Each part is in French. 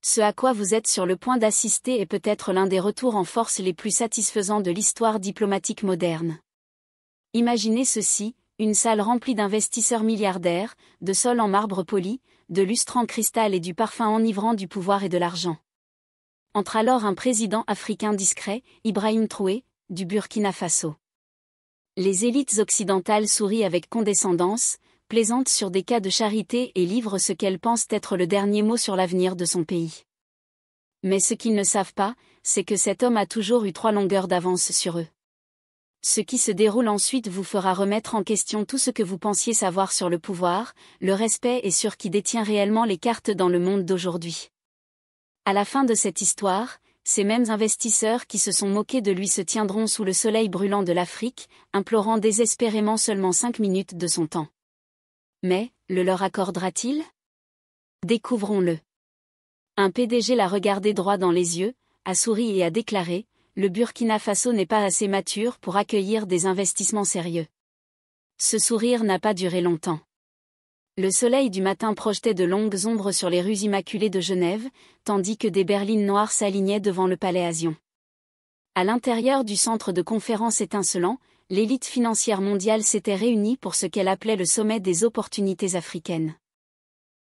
Ce à quoi vous êtes sur le point d'assister est peut-être l'un des retours en force les plus satisfaisants de l'histoire diplomatique moderne. Imaginez ceci, une salle remplie d'investisseurs milliardaires, de sols en marbre poli, de lustres en cristal et du parfum enivrant du pouvoir et de l'argent. Entre alors un président africain discret, Ibrahim Traoré, du Burkina Faso. Les élites occidentales sourient avec condescendance, plaisantent sur des cas de charité et livrent ce qu'elles pensent être le dernier mot sur l'avenir de son pays. Mais ce qu'ils ne savent pas, c'est que cet homme a toujours eu 3 longueurs d'avance sur eux. Ce qui se déroule ensuite vous fera remettre en question tout ce que vous pensiez savoir sur le pouvoir, le respect et sur qui détient réellement les cartes dans le monde d'aujourd'hui. À la fin de cette histoire, ces mêmes investisseurs qui se sont moqués de lui se tiendront sous le soleil brûlant de l'Afrique, implorant désespérément seulement 5 minutes de son temps. Mais, le leur accordera-t-il ? Découvrons-le. Un PDG l'a regardé droit dans les yeux, a souri et a déclaré « Le Burkina Faso n'est pas assez mature pour accueillir des investissements sérieux ». Ce sourire n'a pas duré longtemps. Le soleil du matin projetait de longues ombres sur les rues immaculées de Genève, tandis que des berlines noires s'alignaient devant le palais Azion. À l'intérieur du centre de conférence étincelant, l'élite financière mondiale s'était réunie pour ce qu'elle appelait le sommet des opportunités africaines.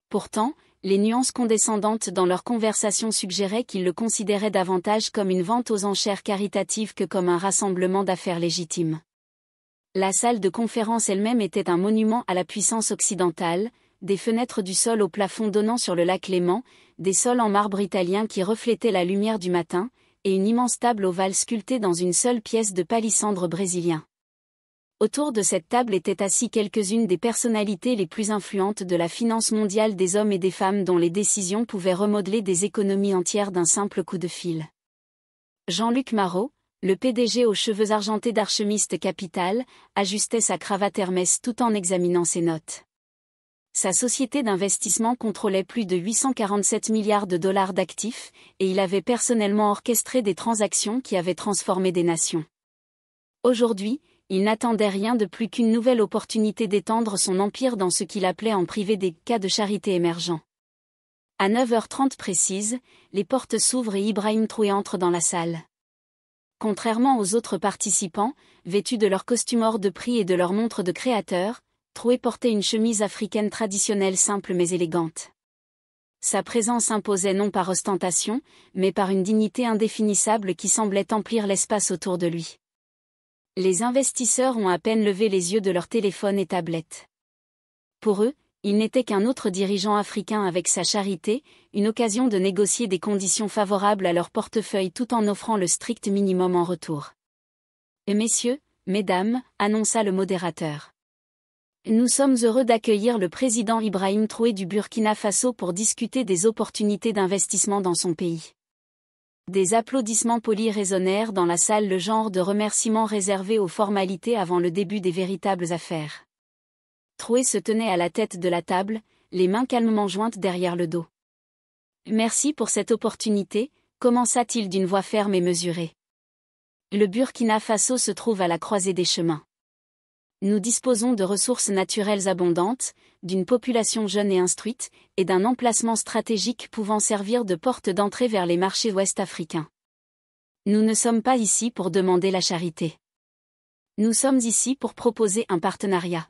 Pourtant, les nuances condescendantes dans leur conversation suggéraient qu'ils le considéraient davantage comme une vente aux enchères caritatives que comme un rassemblement d'affaires légitimes. La salle de conférence elle-même était un monument à la puissance occidentale, des fenêtres du sol au plafond donnant sur le lac Léman, des sols en marbre italien qui reflétaient la lumière du matin, et une immense table ovale sculptée dans une seule pièce de palissandre brésilien. Autour de cette table étaient assis quelques-unes des personnalités les plus influentes de la finance mondiale, des hommes et des femmes dont les décisions pouvaient remodeler des économies entières d'un simple coup de fil. Jean-Luc Marot, le PDG aux cheveux argentés d'Archemist Capital, ajustait sa cravate Hermès tout en examinant ses notes. Sa société d'investissement contrôlait plus de 847 milliards de dollars d'actifs, et il avait personnellement orchestré des transactions qui avaient transformé des nations. Aujourd'hui, il n'attendait rien de plus qu'une nouvelle opportunité d'étendre son empire dans ce qu'il appelait en privé des cas de charité émergents. À 9h30 précise, les portes s'ouvrent et Ibrahim Traoré entre dans la salle. Contrairement aux autres participants, vêtus de leurs costumes hors de prix et de leurs montres de créateurs, Traoré portait une chemise africaine traditionnelle simple mais élégante. Sa présence imposait non par ostentation, mais par une dignité indéfinissable qui semblait emplir l'espace autour de lui. Les investisseurs ont à peine levé les yeux de leurs téléphones et tablettes. Pour eux, il n'était qu'un autre dirigeant africain avec sa charité, une occasion de négocier des conditions favorables à leur portefeuille tout en offrant le strict minimum en retour. « Messieurs, mesdames », annonça le modérateur. Nous sommes heureux d'accueillir le président Ibrahim Traoré du Burkina Faso pour discuter des opportunités d'investissement dans son pays. Des applaudissements polis résonnèrent dans la salle, le genre de remerciements réservés aux formalités avant le début des véritables affaires. Traoré se tenait à la tête de la table, les mains calmement jointes derrière le dos. « Merci pour cette opportunité », commença-t-il d'une voix ferme et mesurée. Le Burkina Faso se trouve à la croisée des chemins. Nous disposons de ressources naturelles abondantes, d'une population jeune et instruite, et d'un emplacement stratégique pouvant servir de porte d'entrée vers les marchés ouest-africains. Nous ne sommes pas ici pour demander la charité. Nous sommes ici pour proposer un partenariat.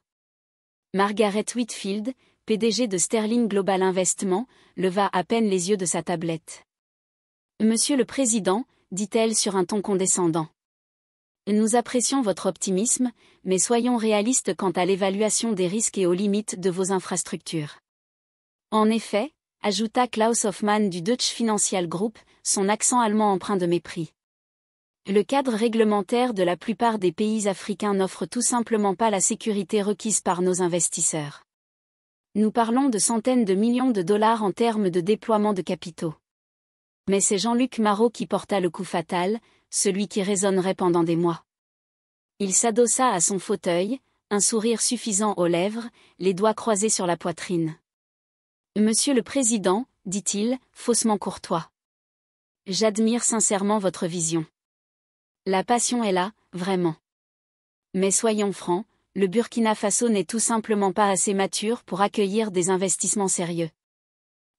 Margaret Whitfield, PDG de Sterling Global Investment, leva à peine les yeux de sa tablette. « Monsieur le Président », dit-elle sur un ton condescendant. Nous apprécions votre optimisme, mais soyons réalistes quant à l'évaluation des risques et aux limites de vos infrastructures. En effet, ajouta Klaus Hoffmann du Deutsche Financial Group, son accent allemand empreint de mépris. Le cadre réglementaire de la plupart des pays africains n'offre tout simplement pas la sécurité requise par nos investisseurs. Nous parlons de centaines de millions de dollars en termes de déploiement de capitaux. Mais c'est Jean-Luc Marot qui porta le coup fatal, celui qui résonnerait pendant des mois. Il s'adossa à son fauteuil, un sourire suffisant aux lèvres, les doigts croisés sur la poitrine. « Monsieur le Président, » dit-il, faussement courtois. « J'admire sincèrement votre vision. La passion est là, vraiment. Mais soyons francs, le Burkina Faso n'est tout simplement pas assez mature pour accueillir des investissements sérieux.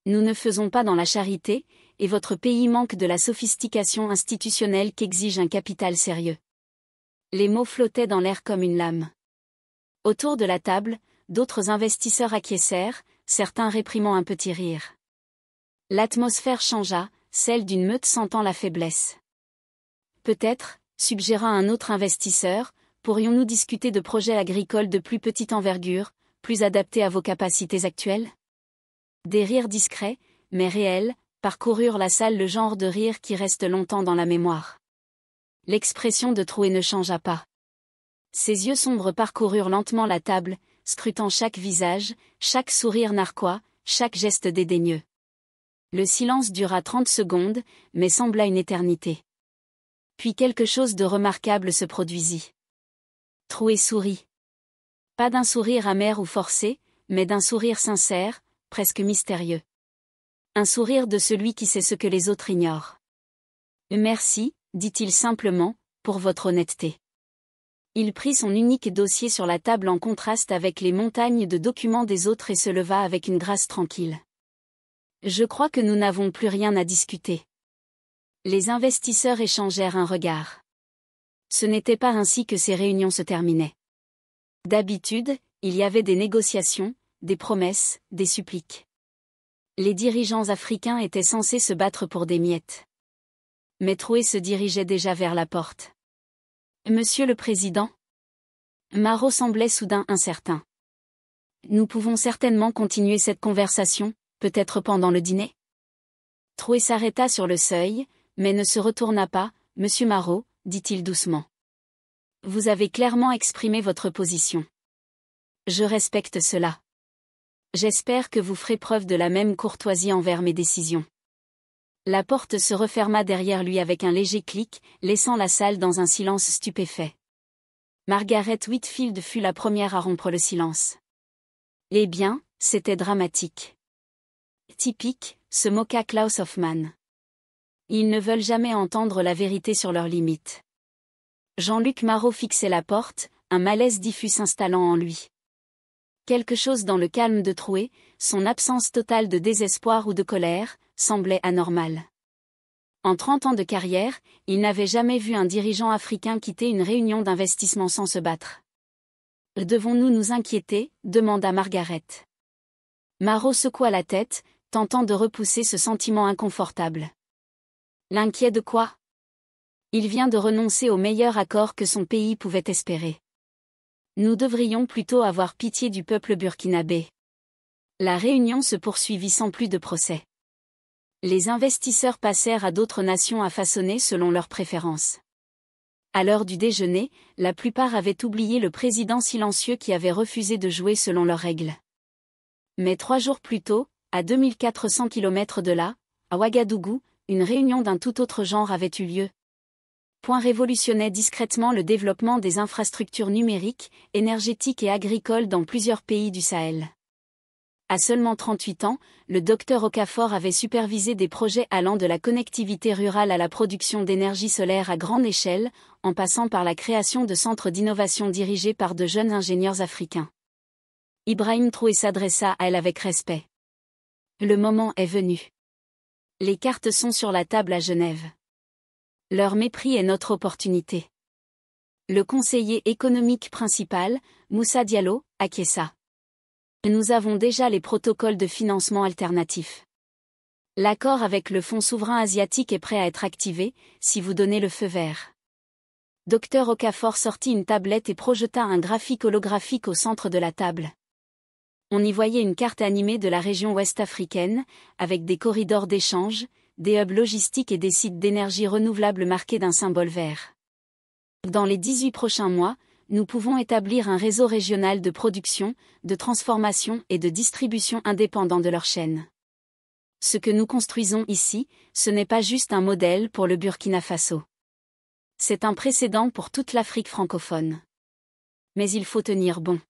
Nous ne faisons pas dans la charité, et votre pays manque de la sophistication institutionnelle qu'exige un capital sérieux. Les mots flottaient dans l'air comme une lame. Autour de la table, d'autres investisseurs acquiescèrent, certains réprimant un petit rire. L'atmosphère changea, celle d'une meute sentant la faiblesse. Peut-être, suggéra un autre investisseur, pourrions-nous discuter de projets agricoles de plus petite envergure, plus adaptés à vos capacités actuelles? Des rires discrets, mais réels, parcoururent la salle, le genre de rire qui reste longtemps dans la mémoire. L'expression de Troué ne changea pas. Ses yeux sombres parcoururent lentement la table, scrutant chaque visage, chaque sourire narquois, chaque geste dédaigneux. Le silence dura 30 secondes, mais sembla une éternité. Puis quelque chose de remarquable se produisit. Troué sourit. Pas d'un sourire amer ou forcé, mais d'un sourire sincère, presque mystérieux. Un sourire de celui qui sait ce que les autres ignorent. Merci, dit-il simplement, pour votre honnêteté. Il prit son unique dossier sur la table en contraste avec les montagnes de documents des autres et se leva avec une grâce tranquille. Je crois que nous n'avons plus rien à discuter. Les investisseurs échangèrent un regard. Ce n'était pas ainsi que ces réunions se terminaient. D'habitude, il y avait des négociations, des promesses, des suppliques. Les dirigeants africains étaient censés se battre pour des miettes. Mais Troué se dirigeait déjà vers la porte. Monsieur le Président? Marot semblait soudain incertain. Nous pouvons certainement continuer cette conversation, peut-être pendant le dîner? Troué s'arrêta sur le seuil, mais ne se retourna pas. Monsieur Marot, dit-il doucement. Vous avez clairement exprimé votre position. Je respecte cela. J'espère que vous ferez preuve de la même courtoisie envers mes décisions. La porte se referma derrière lui avec un léger clic, laissant la salle dans un silence stupéfait. Margaret Whitfield fut la première à rompre le silence. Eh bien, c'était dramatique. Typique, se moqua Klaus Hoffmann. Ils ne veulent jamais entendre la vérité sur leurs limites. Jean-Luc Marot fixait la porte, un malaise diffus s'installant en lui. Quelque chose dans le calme de Troué, son absence totale de désespoir ou de colère, semblait anormal. En 30 ans de carrière, il n'avait jamais vu un dirigeant africain quitter une réunion d'investissement sans se battre. « Devons-nous nous inquiéter ?» demanda Margaret. Marot secoua la tête, tentant de repousser ce sentiment inconfortable. L'inquiet de quoi? Il vient de renoncer au meilleur accord que son pays pouvait espérer. Nous devrions plutôt avoir pitié du peuple burkinabé. La réunion se poursuivit sans plus de procès. Les investisseurs passèrent à d'autres nations à façonner selon leurs préférences. À l'heure du déjeuner, la plupart avaient oublié le président silencieux qui avait refusé de jouer selon leurs règles. Mais 3 jours plus tôt, à 2400 km de là, à Ouagadougou, une réunion d'un tout autre genre avait eu lieu. Point révolutionnait discrètement le développement des infrastructures numériques, énergétiques et agricoles dans plusieurs pays du Sahel. À seulement 38 ans, le docteur Okafor avait supervisé des projets allant de la connectivité rurale à la production d'énergie solaire à grande échelle, en passant par la création de centres d'innovation dirigés par de jeunes ingénieurs africains. Ibrahim Troué s'adressa à elle avec respect. Le moment est venu. Les cartes sont sur la table à Genève. Leur mépris est notre opportunité. Le conseiller économique principal, Moussa Diallo, acquiesça. Nous avons déjà les protocoles de financement alternatifs. L'accord avec le Fonds souverain asiatique est prêt à être activé, si vous donnez le feu vert. Dr Okafor sortit une tablette et projeta un graphique holographique au centre de la table. On y voyait une carte animée de la région ouest-africaine, avec des corridors d'échange, des hubs logistiques et des sites d'énergie renouvelable marqués d'un symbole vert. Dans les 18 prochains mois, nous pouvons établir un réseau régional de production, de transformation et de distribution indépendant de leur chaîne. Ce que nous construisons ici, ce n'est pas juste un modèle pour le Burkina Faso. C'est un précédent pour toute l'Afrique francophone. Mais il faut tenir bon.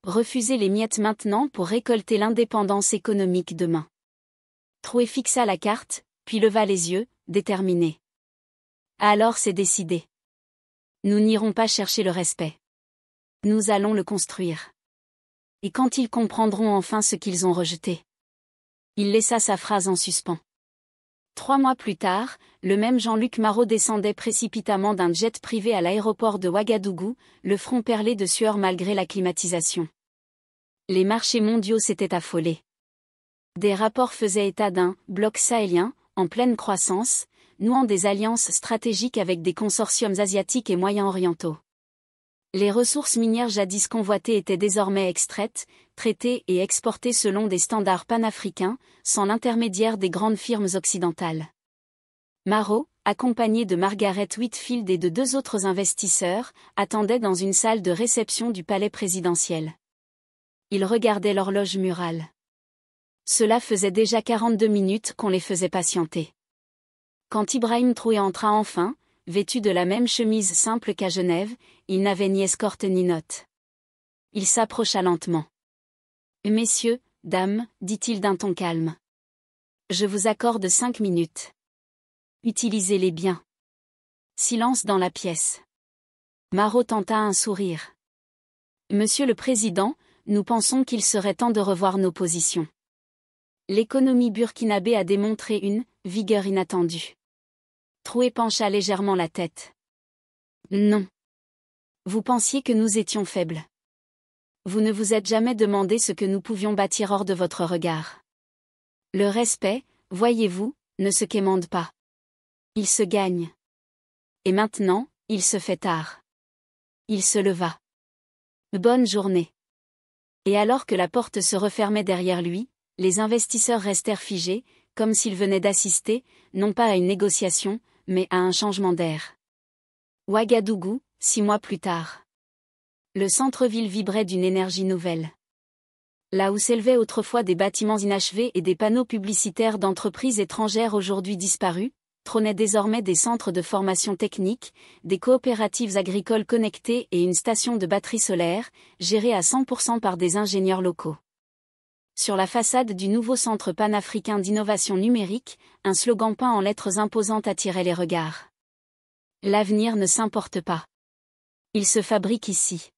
Refuser les miettes maintenant pour récolter l'indépendance économique demain. Troué fixa la carte, puis leva les yeux, déterminé. Alors c'est décidé. Nous n'irons pas chercher le respect. Nous allons le construire. Et quand ils comprendront enfin ce qu'ils ont rejeté, Il laissa sa phrase en suspens. 3 mois plus tard, le même Jean-Luc Marot descendait précipitamment d'un jet privé à l'aéroport de Ouagadougou, le front perlé de sueur malgré la climatisation. Les marchés mondiaux s'étaient affolés. Des rapports faisaient état d'un « bloc sahélien » en pleine croissance, nouant des alliances stratégiques avec des consortiums asiatiques et moyen-orientaux. Les ressources minières jadis convoitées étaient désormais extraites, traitées et exportées selon des standards panafricains, sans l'intermédiaire des grandes firmes occidentales. Marot, accompagné de Margaret Whitfield et de 2 autres investisseurs, attendait dans une salle de réception du palais présidentiel. Il regardait l'horloge murale. Cela faisait déjà 42 minutes qu'on les faisait patienter. Quand Ibrahim Traoré entra enfin, vêtu de la même chemise simple qu'à Genève, il n'avait ni escorte ni note. Il s'approcha lentement. « Messieurs, dames, dit-il d'un ton calme. Je vous accorde 5 minutes. Utilisez-les bien. » Silence dans la pièce. Marot tenta un sourire. « Monsieur le Président, nous pensons qu'il serait temps de revoir nos positions. L'économie burkinabé a démontré une vigueur inattendue. » Traoré pencha légèrement la tête. « Non. Vous pensiez que nous étions faibles. Vous ne vous êtes jamais demandé ce que nous pouvions bâtir hors de votre regard. Le respect, voyez-vous, ne se quémande pas. Il se gagne. Et maintenant, il se fait tard. » Il se leva. « Bonne journée. » Et alors que la porte se refermait derrière lui, les investisseurs restèrent figés, comme s'ils venaient d'assister, non pas à une négociation, mais à un changement d'air. Ouagadougou, 6 mois plus tard. Le centre-ville vibrait d'une énergie nouvelle. Là où s'élevaient autrefois des bâtiments inachevés et des panneaux publicitaires d'entreprises étrangères aujourd'hui disparus, trônaient désormais des centres de formation technique, des coopératives agricoles connectées et une station de batterie solaire, gérée à 100% par des ingénieurs locaux. Sur la façade du nouveau centre panafricain d'innovation numérique, un slogan peint en lettres imposantes attirait les regards. L'avenir ne s'importe pas. Il se fabrique ici.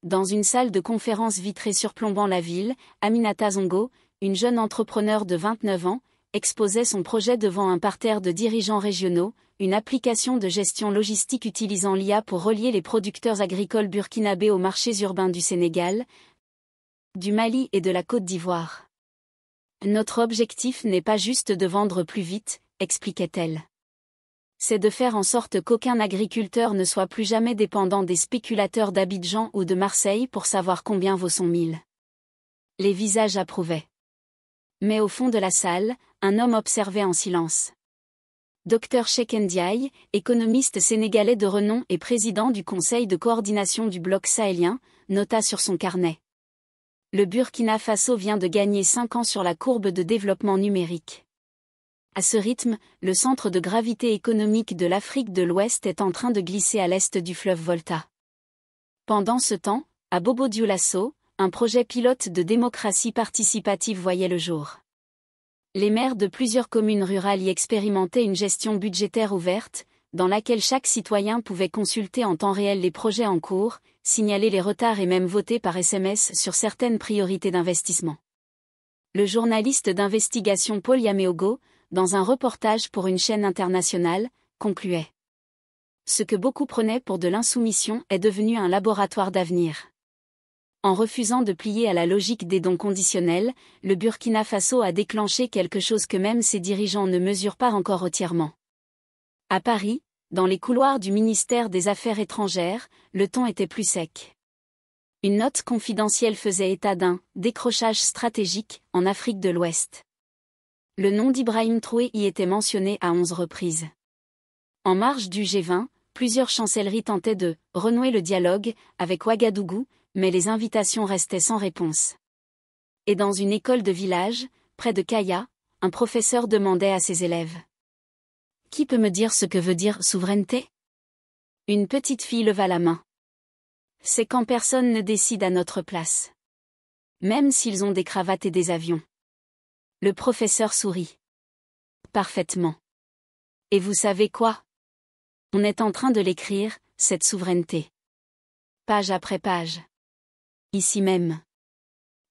Dans une salle de conférence vitrée surplombant la ville, Aminata Zongo, une jeune entrepreneur de 29 ans, exposait son projet devant un parterre de dirigeants régionaux, une application de gestion logistique utilisant l'IA pour relier les producteurs agricoles burkinabés aux marchés urbains du Sénégal, du Mali et de la Côte d'Ivoire. Notre objectif n'est pas juste de vendre plus vite, expliquait-elle. C'est de faire en sorte qu'aucun agriculteur ne soit plus jamais dépendant des spéculateurs d'Abidjan ou de Marseille pour savoir combien vaut son mil. Les visages approuvaient. Mais au fond de la salle, un homme observait en silence. Dr Cheikh Ndiaye, économiste sénégalais de renom et président du Conseil de coordination du bloc sahélien, nota sur son carnet. Le Burkina Faso vient de gagner 5 ans sur la courbe de développement numérique. À ce rythme, le centre de gravité économique de l'Afrique de l'Ouest est en train de glisser à l'est du fleuve Volta. Pendant ce temps, à Bobo-Dioulasso, un projet pilote de démocratie participative voyait le jour. Les maires de plusieurs communes rurales y expérimentaient une gestion budgétaire ouverte, dans laquelle chaque citoyen pouvait consulter en temps réel les projets en cours, signaler les retards et même voter par SMS sur certaines priorités d'investissement. Le journaliste d'investigation Paul Yameogo, dans un reportage pour une chaîne internationale, concluait. Ce que beaucoup prenaient pour de l'insoumission est devenu un laboratoire d'avenir. En refusant de plier à la logique des dons conditionnels, le Burkina Faso a déclenché quelque chose que même ses dirigeants ne mesurent pas encore entièrement. À Paris, dans les couloirs du ministère des Affaires étrangères, le ton était plus sec. Une note confidentielle faisait état d'un « décrochage stratégique » en Afrique de l'Ouest. Le nom d'Ibrahim Traoré y était mentionné à 11 reprises. En marge du G20, plusieurs chancelleries tentaient de « renouer le dialogue » avec Ouagadougou, mais les invitations restaient sans réponse. Et dans une école de village, près de Kaya, un professeur demandait à ses élèves. « Qui peut me dire ce que veut dire souveraineté ?» Une petite fille leva la main. « C'est quand personne ne décide à notre place. Même s'ils ont des cravates et des avions. » Le professeur sourit. « Parfaitement. Et vous savez quoi ? On est en train de l'écrire, cette souveraineté. Page après page. Ici même.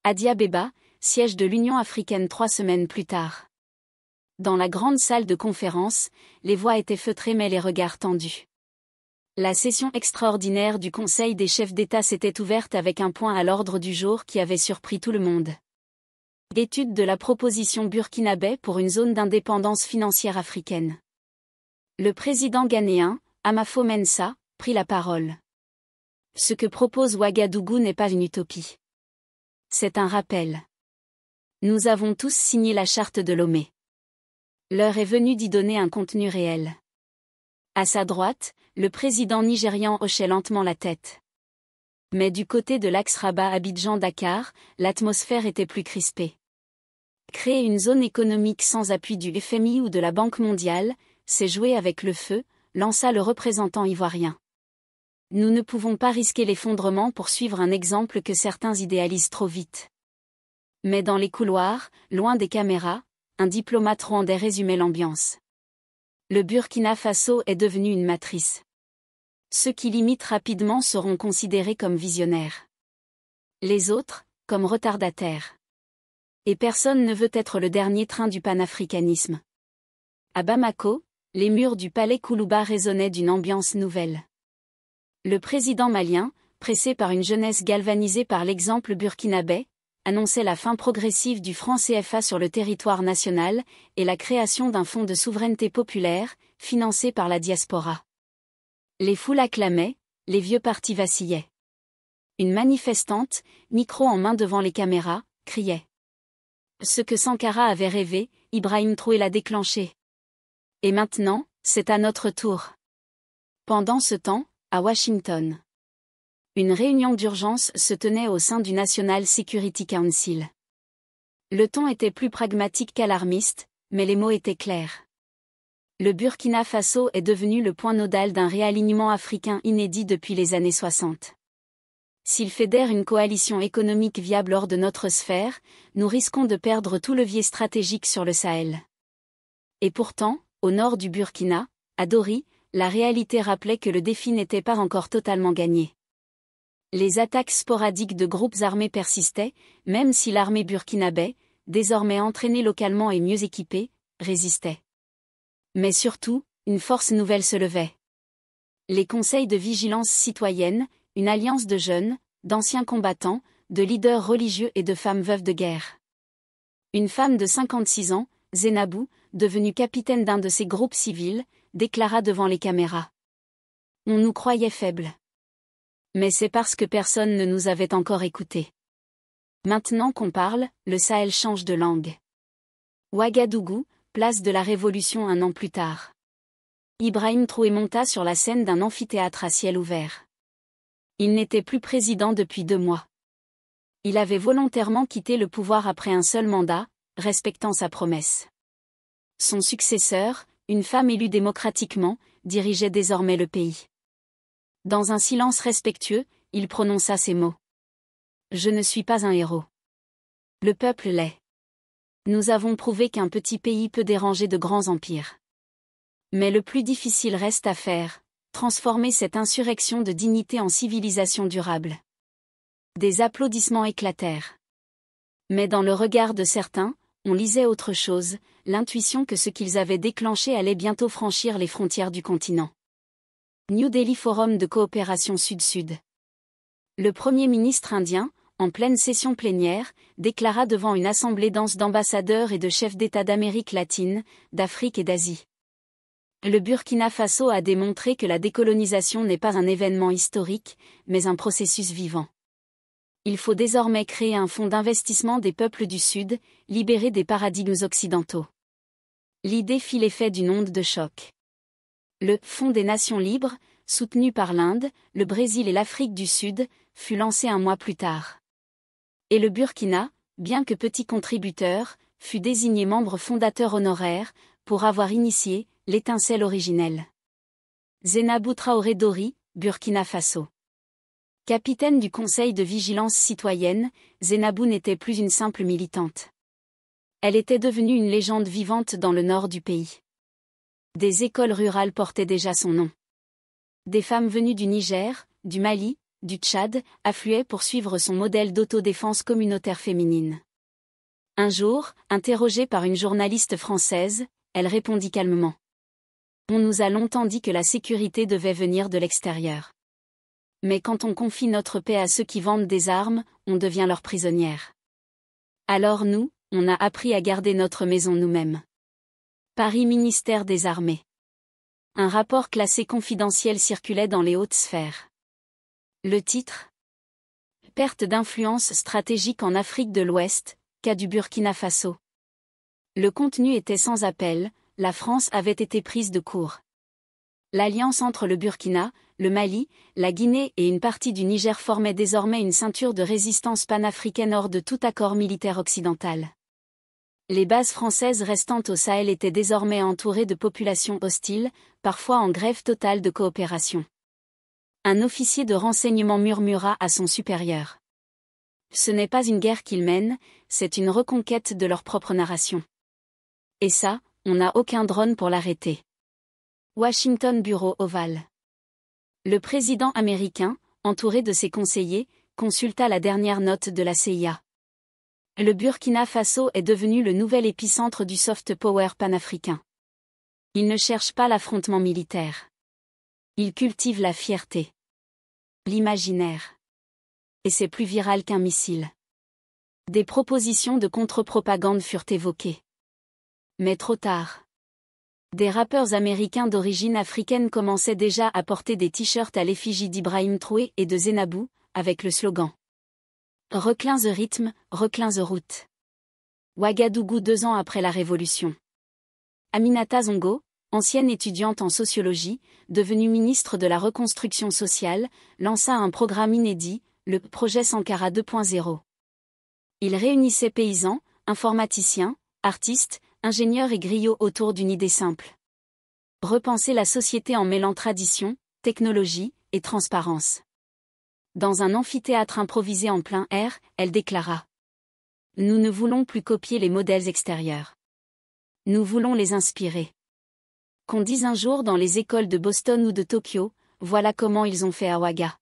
Addis Abeba, siège de l'Union africaine 3 semaines plus tard. Dans la grande salle de conférence, les voix étaient feutrées mais les regards tendus. La session extraordinaire du Conseil des chefs d'État s'était ouverte avec un point à l'ordre du jour qui avait surpris tout le monde. L'étude de la proposition burkinabé pour une zone d'indépendance financière africaine. Le président ghanéen, Amafo Mensa, prit la parole. Ce que propose Ouagadougou n'est pas une utopie. C'est un rappel. Nous avons tous signé la charte de Lomé. L'heure est venue d'y donner un contenu réel. À sa droite, le président nigérian hochait lentement la tête. Mais du côté de l'axe Rabat-Abidjan-Dakar, l'atmosphère était plus crispée. Créer une zone économique sans appui du FMI ou de la Banque mondiale, c'est jouer avec le feu, lança le représentant ivoirien. Nous ne pouvons pas risquer l'effondrement pour suivre un exemple que certains idéalisent trop vite. Mais dans les couloirs, loin des caméras, un diplomate rwandais résumait l'ambiance. Le Burkina Faso est devenu une matrice. Ceux qui l'imitent rapidement seront considérés comme visionnaires. Les autres, comme retardataires. Et personne ne veut être le dernier train du panafricanisme. À Bamako, les murs du palais Koulouba résonnaient d'une ambiance nouvelle. Le président malien, pressé par une jeunesse galvanisée par l'exemple burkinabé, annonçait la fin progressive du franc CFA sur le territoire national et la création d'un fonds de souveraineté populaire, financé par la diaspora. Les foules acclamaient, les vieux partis vacillaient. Une manifestante, micro en main devant les caméras, criait. Ce que Sankara avait rêvé, Ibrahim Traoré l'a déclenché. Et maintenant, c'est à notre tour. Pendant ce temps, à Washington, une réunion d'urgence se tenait au sein du National Security Council. Le ton était plus pragmatique qu'alarmiste, mais les mots étaient clairs. Le Burkina Faso est devenu le point nodal d'un réalignement africain inédit depuis les années 60. S'il fédère une coalition économique viable hors de notre sphère, nous risquons de perdre tout levier stratégique sur le Sahel. Et pourtant, au nord du Burkina, à Dori, la réalité rappelait que le défi n'était pas encore totalement gagné. Les attaques sporadiques de groupes armés persistaient, même si l'armée burkinabé, désormais entraînée localement et mieux équipée, résistait. Mais surtout, une force nouvelle se levait. Les conseils de vigilance citoyenne, une alliance de jeunes, d'anciens combattants, de leaders religieux et de femmes veuves de guerre. Une femme de 56 ans, Zénabou, devenue capitaine d'un de ces groupes civils, déclara devant les caméras. On nous croyait faibles. Mais c'est parce que personne ne nous avait encore écoutés. Maintenant qu'on parle, le Sahel change de langue. Ouagadougou, place de la Révolution un an plus tard. Ibrahim Traoré monta sur la scène d'un amphithéâtre à ciel ouvert. Il n'était plus président depuis 2 mois. Il avait volontairement quitté le pouvoir après un seul mandat, respectant sa promesse. Son successeur, une femme élue démocratiquement, dirigeait désormais le pays. Dans un silence respectueux, il prononça ces mots. Je ne suis pas un héros. Le peuple l'est. Nous avons prouvé qu'un petit pays peut déranger de grands empires. Mais le plus difficile reste à faire, transformer cette insurrection de dignité en civilisation durable. Des applaudissements éclatèrent. Mais dans le regard de certains, on lisait autre chose, l'intuition que ce qu'ils avaient déclenché allait bientôt franchir les frontières du continent. New Delhi Forum de coopération Sud-Sud. Le Premier ministre indien, en pleine session plénière, déclara devant une assemblée dense d'ambassadeurs et de chefs d'État d'Amérique latine, d'Afrique et d'Asie. Le Burkina Faso a démontré que la décolonisation n'est pas un événement historique, mais un processus vivant. Il faut désormais créer un fonds d'investissement des peuples du Sud, libérés des paradigmes occidentaux. L'idée fit l'effet d'une onde de choc. Le « Fonds des Nations libres », soutenu par l'Inde, le Brésil et l'Afrique du Sud, fut lancé 1 mois plus tard. Et le Burkina, bien que petit contributeur, fut désigné membre fondateur honoraire, pour avoir initié l'étincelle originelle. Zénabou Traoré Dori, Burkina Faso. Capitaine du Conseil de vigilance citoyenne, Zénabou n'était plus une simple militante. Elle était devenue une légende vivante dans le nord du pays. Des écoles rurales portaient déjà son nom. Des femmes venues du Niger, du Mali, du Tchad, affluaient pour suivre son modèle d'autodéfense communautaire féminine. Un jour, interrogée par une journaliste française, elle répondit calmement. On nous a longtemps dit que la sécurité devait venir de l'extérieur. Mais quand on confie notre paix à ceux qui vendent des armes, on devient leur prisonnière. Alors nous, on a appris à garder notre maison nous-mêmes. Paris Ministère des Armées. Un rapport classé confidentiel circulait dans les hautes sphères. Le titre ? Perte d'influence stratégique en Afrique de l'Ouest, cas du Burkina Faso. Le contenu était sans appel, la France avait été prise de court. L'alliance entre le Burkina, le Mali, la Guinée et une partie du Niger formait désormais une ceinture de résistance panafricaine hors de tout accord militaire occidental. Les bases françaises restantes au Sahel étaient désormais entourées de populations hostiles, parfois en grève totale de coopération. Un officier de renseignement murmura à son supérieur. Ce n'est pas une guerre qu'ils mènent, c'est une reconquête de leur propre narration. Et ça, on n'a aucun drone pour l'arrêter. Washington Bureau ovale. Le président américain, entouré de ses conseillers, consulta la dernière note de la CIA. Le Burkina Faso est devenu le nouvel épicentre du soft power panafricain. Il ne cherche pas l'affrontement militaire. Il cultive la fierté. L'imaginaire. Et c'est plus viral qu'un missile. Des propositions de contre-propagande furent évoquées. Mais trop tard. Des rappeurs américains d'origine africaine commençaient déjà à porter des t-shirts à l'effigie d'Ibrahim Traoré et de Zenabou, avec le slogan « Reclin the rythme, reclin the route ». Ouagadougou 2 ans après la Révolution. Aminata Zongo, ancienne étudiante en sociologie, devenue ministre de la Reconstruction sociale, lança un programme inédit, le projet Sankara 2.0. Il réunissait paysans, informaticiens, artistes, ingénieurs et griots autour d'une idée simple. Repenser la société en mêlant tradition, technologie et transparence. Dans un amphithéâtre improvisé en plein air, elle déclara : « Nous ne voulons plus copier les modèles extérieurs. Nous voulons les inspirer. Qu'on dise un jour dans les écoles de Boston ou de Tokyo, voilà comment ils ont fait à Ouaga.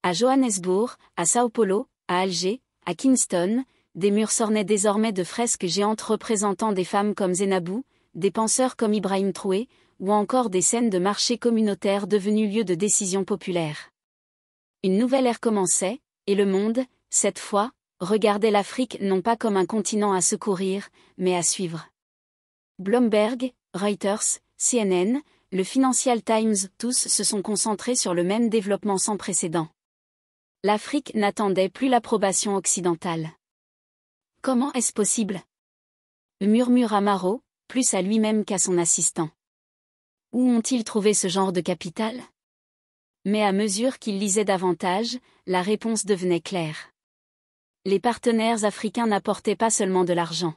À Johannesburg, à Sao Paulo, à Alger, à Kingston, des murs s'ornaient désormais de fresques géantes représentant des femmes comme Zenabou, des penseurs comme Ibrahim Traoré, ou encore des scènes de marché communautaires devenues lieux de décision populaire. Une nouvelle ère commençait, et le monde, cette fois, regardait l'Afrique non pas comme un continent à secourir, mais à suivre. Bloomberg, Reuters, CNN, le Financial Times, tous se sont concentrés sur le même développement sans précédent. L'Afrique n'attendait plus l'approbation occidentale. Comment est-ce possible ? Murmura Marot, plus à lui-même qu'à son assistant. Où ont-ils trouvé ce genre de capital ? Mais à mesure qu'il lisait davantage, la réponse devenait claire. Les partenaires africains n'apportaient pas seulement de l'argent.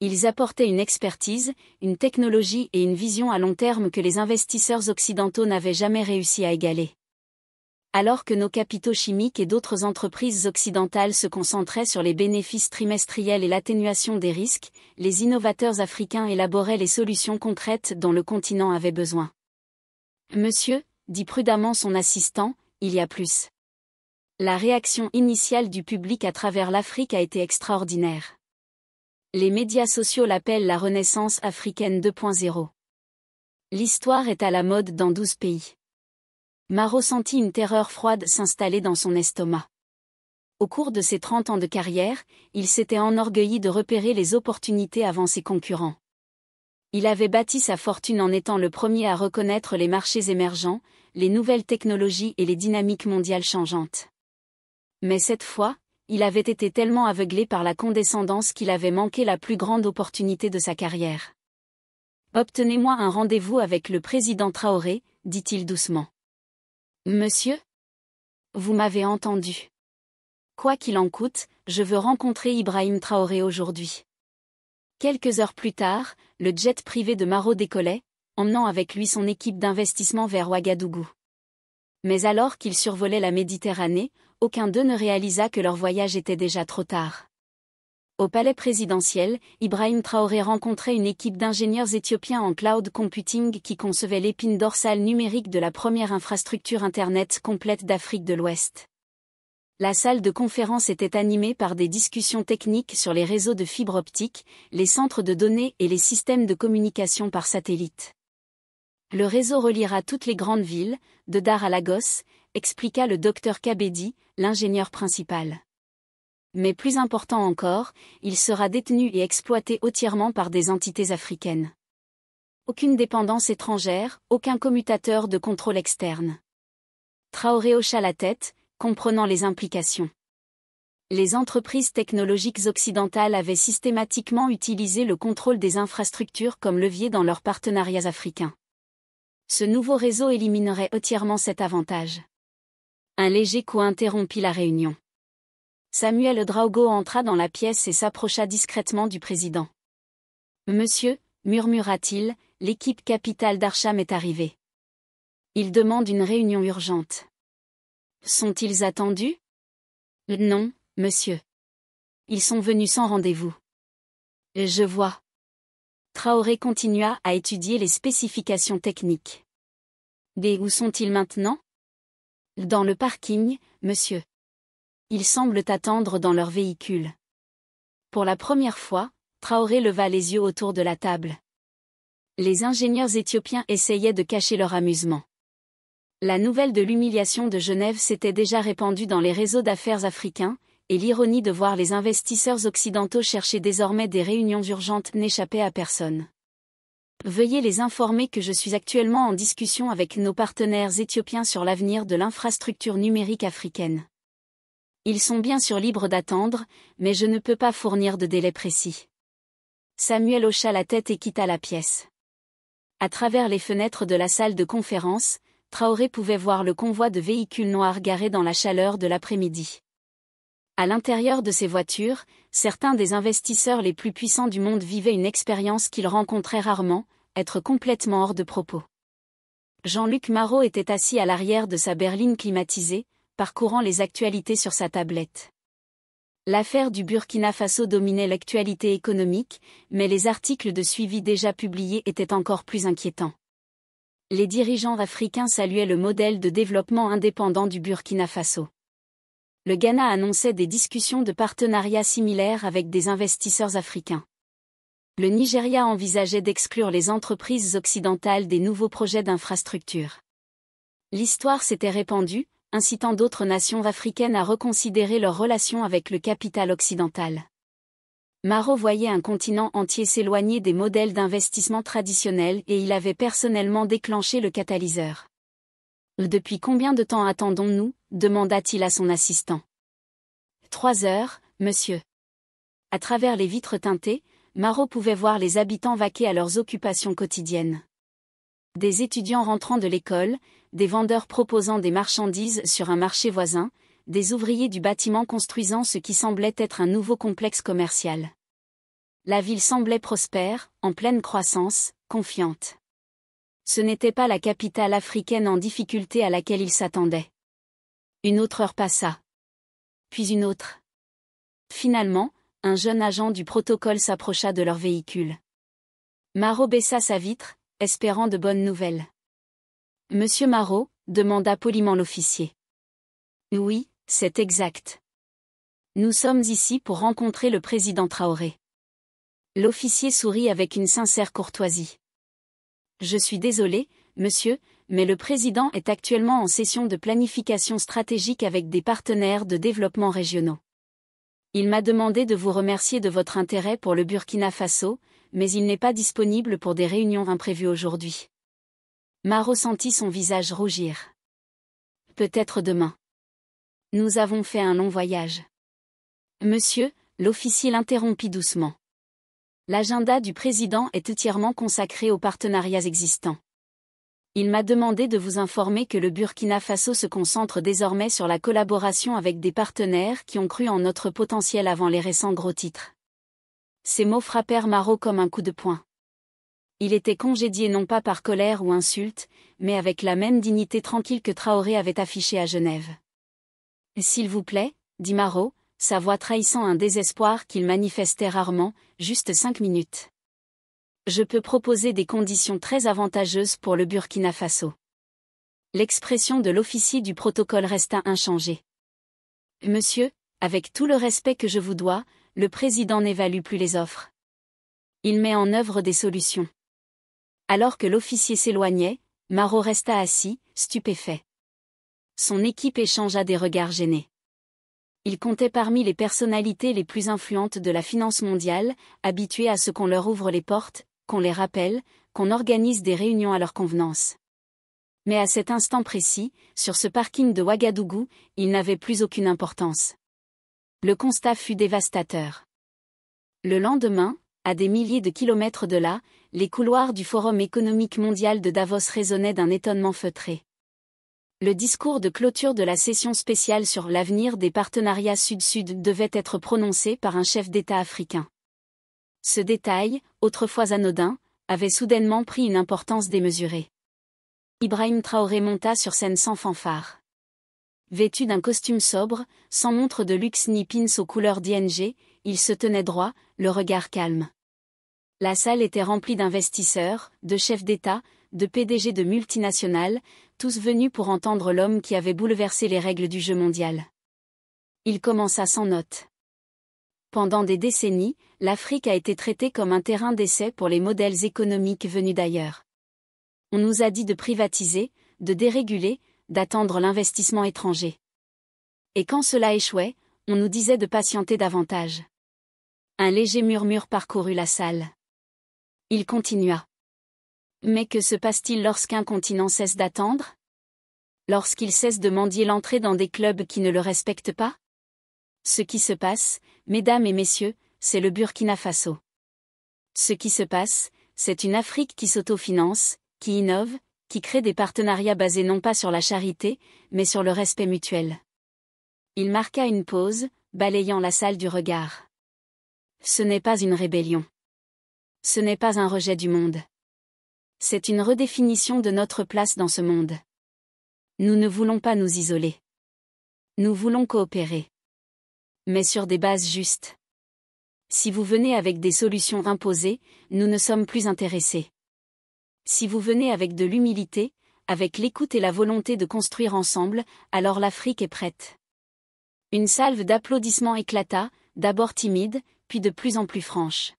Ils apportaient une expertise, une technologie et une vision à long terme que les investisseurs occidentaux n'avaient jamais réussi à égaler. Alors que nos capitaux chimiques et d'autres entreprises occidentales se concentraient sur les bénéfices trimestriels et l'atténuation des risques, les innovateurs africains élaboraient les solutions concrètes dont le continent avait besoin. Monsieur, dit prudemment son assistant, il y a plus. La réaction initiale du public à travers l'Afrique a été extraordinaire. Les médias sociaux l'appellent la Renaissance africaine 2.0. L'histoire est à la mode dans 12 pays. Marot sentit une terreur froide s'installer dans son estomac. Au cours de ses 30 ans de carrière, il s'était enorgueilli de repérer les opportunités avant ses concurrents. Il avait bâti sa fortune en étant le premier à reconnaître les marchés émergents, les nouvelles technologies et les dynamiques mondiales changeantes. Mais cette fois, il avait été tellement aveuglé par la condescendance qu'il avait manqué la plus grande opportunité de sa carrière. « Obtenez-moi un rendez-vous avec le président Traoré, dit-il doucement. « Monsieur ? Vous m'avez entendu. Quoi qu'il en coûte, je veux rencontrer Ibrahim Traoré aujourd'hui. » Quelques heures plus tard, le jet privé de Marot décollait, emmenant avec lui son équipe d'investissement vers Ouagadougou. Mais alors qu'ils survolaient la Méditerranée, aucun d'eux ne réalisa que leur voyage était déjà trop tard. Au palais présidentiel, Ibrahim Traoré rencontrait une équipe d'ingénieurs éthiopiens en cloud computing qui concevait l'épine dorsale numérique de la première infrastructure Internet complète d'Afrique de l'Ouest. La salle de conférence était animée par des discussions techniques sur les réseaux de fibre optique, les centres de données et les systèmes de communication par satellite. Le réseau reliera toutes les grandes villes, de Dar à Lagos, expliqua le Dr Kabedi, l'ingénieur principal. Mais plus important encore, il sera détenu et exploité entièrement par des entités africaines. Aucune dépendance étrangère, aucun commutateur de contrôle externe. Traoré hocha la tête, comprenant les implications. Les entreprises technologiques occidentales avaient systématiquement utilisé le contrôle des infrastructures comme levier dans leurs partenariats africains. Ce nouveau réseau éliminerait entièrement cet avantage. Un léger coup interrompit la réunion. Samuel Draogo entra dans la pièce et s'approcha discrètement du président. « Monsieur, murmura-t-il, l'équipe capitale d'Archam est arrivée. Ils demandent une réunion urgente. Sont-ils attendus? Non, monsieur. Ils sont venus sans rendez-vous. Je vois. Traoré continua à étudier les spécifications techniques. Et où sont-ils maintenant? Dans le parking, monsieur. Ils semblent attendre dans leur véhicule. Pour la première fois, Traoré leva les yeux autour de la table. Les ingénieurs éthiopiens essayaient de cacher leur amusement. La nouvelle de l'humiliation de Genève s'était déjà répandue dans les réseaux d'affaires africains, et l'ironie de voir les investisseurs occidentaux chercher désormais des réunions urgentes n'échappait à personne. Veuillez les informer que je suis actuellement en discussion avec nos partenaires éthiopiens sur l'avenir de l'infrastructure numérique africaine. Ils sont bien sûr libres d'attendre, mais je ne peux pas fournir de délai précis. Samuel hocha la tête et quitta la pièce. À travers les fenêtres de la salle de conférence, Traoré pouvait voir le convoi de véhicules noirs garés dans la chaleur de l'après-midi. À l'intérieur de ces voitures, certains des investisseurs les plus puissants du monde vivaient une expérience qu'ils rencontraient rarement, être complètement hors de propos. Jean-Luc Marot était assis à l'arrière de sa berline climatisée, parcourant les actualités sur sa tablette. L'affaire du Burkina Faso dominait l'actualité économique, mais les articles de suivi déjà publiés étaient encore plus inquiétants. Les dirigeants africains saluaient le modèle de développement indépendant du Burkina Faso. Le Ghana annonçait des discussions de partenariat similaires avec des investisseurs africains. Le Nigeria envisageait d'exclure les entreprises occidentales des nouveaux projets d'infrastructure. L'histoire s'était répandue, incitant d'autres nations africaines à reconsidérer leurs relations avec le capital occidental. Marot voyait un continent entier s'éloigner des modèles d'investissement traditionnels et il avait personnellement déclenché le catalyseur. « Depuis combien de temps attendons-nous » demanda-t-il à son assistant. « 3 heures, monsieur. » À travers les vitres teintées, Marot pouvait voir les habitants vaquer à leurs occupations quotidiennes. Des étudiants rentrant de l'école, des vendeurs proposant des marchandises sur un marché voisin, des ouvriers du bâtiment construisant ce qui semblait être un nouveau complexe commercial. La ville semblait prospère, en pleine croissance, confiante. Ce n'était pas la capitale africaine en difficulté à laquelle il s'attendait. Une autre heure passa. Puis une autre. Finalement, un jeune agent du protocole s'approcha de leur véhicule. Marot baissa sa vitre, espérant de bonnes nouvelles. « Monsieur Marot » demanda poliment l'officier. « Oui, c'est exact. Nous sommes ici pour rencontrer le président Traoré. » L'officier sourit avec une sincère courtoisie. « Je suis désolé, monsieur, mais le président est actuellement en session de planification stratégique avec des partenaires de développement régionaux. Il m'a demandé de vous remercier de votre intérêt pour le Burkina Faso, mais il n'est pas disponible pour des réunions imprévues aujourd'hui. » Marot sentit son visage rougir. « Peut-être demain. Nous avons fait un long voyage. » Monsieur, l'officier l'interrompit doucement. L'agenda du président est entièrement consacré aux partenariats existants. Il m'a demandé de vous informer que le Burkina Faso se concentre désormais sur la collaboration avec des partenaires qui ont cru en notre potentiel avant les récents gros titres. Ces mots frappèrent Marot comme un coup de poing. Il était congédié non pas par colère ou insulte, mais avec la même dignité tranquille que Traoré avait affichée à Genève. « S'il vous plaît, » dit Marot, sa voix trahissant un désespoir qu'il manifestait rarement, juste 5 minutes. « Je peux proposer des conditions très avantageuses pour le Burkina Faso. » L'expression de l'officier du protocole resta inchangée. Monsieur, avec tout le respect que je vous dois, le président n'évalue plus les offres. Il met en œuvre des solutions. Alors que l'officier s'éloignait, Marot resta assis, stupéfait. Son équipe échangea des regards gênés. Il comptait parmi les personnalités les plus influentes de la finance mondiale, habitués à ce qu'on leur ouvre les portes, qu'on les rappelle, qu'on organise des réunions à leur convenance. Mais à cet instant précis, sur ce parking de Ouagadougou, il n'avait plus aucune importance. Le constat fut dévastateur. Le lendemain, à des milliers de kilomètres de là, les couloirs du Forum économique mondial de Davos résonnaient d'un étonnement feutré. Le discours de clôture de la session spéciale sur l'avenir des partenariats Sud-Sud devait être prononcé par un chef d'État africain. Ce détail, autrefois anodin, avait soudainement pris une importance démesurée. Ibrahim Traoré monta sur scène sans fanfare. Vêtu d'un costume sobre, sans montre de luxe ni pins aux couleurs d'ING, il se tenait droit, le regard calme. La salle était remplie d'investisseurs, de chefs d'État, de PDG de multinationales, tous venus pour entendre l'homme qui avait bouleversé les règles du jeu mondial. Il commença sans note. Pendant des décennies, l'Afrique a été traitée comme un terrain d'essai pour les modèles économiques venus d'ailleurs. On nous a dit de privatiser, de déréguler, d'attendre l'investissement étranger. Et quand cela échouait, on nous disait de patienter davantage. Un léger murmure parcourut la salle. Il continua. Mais que se passe-t-il lorsqu'un continent cesse d'attendre? Lorsqu'il cesse de mendier l'entrée dans des clubs qui ne le respectent pas? Ce qui se passe, mesdames et messieurs, c'est le Burkina Faso. Ce qui se passe, c'est une Afrique qui s'autofinance, qui innove, qui crée des partenariats basés non pas sur la charité, mais sur le respect mutuel. Il marqua une pause, balayant la salle du regard. Ce n'est pas une rébellion. Ce n'est pas un rejet du monde. C'est une redéfinition de notre place dans ce monde. Nous ne voulons pas nous isoler. Nous voulons coopérer. Mais sur des bases justes. Si vous venez avec des solutions imposées, nous ne sommes plus intéressés. Si vous venez avec de l'humilité, avec l'écoute et la volonté de construire ensemble, alors l'Afrique est prête. Une salve d'applaudissements éclata, d'abord timide, puis de plus en plus franche.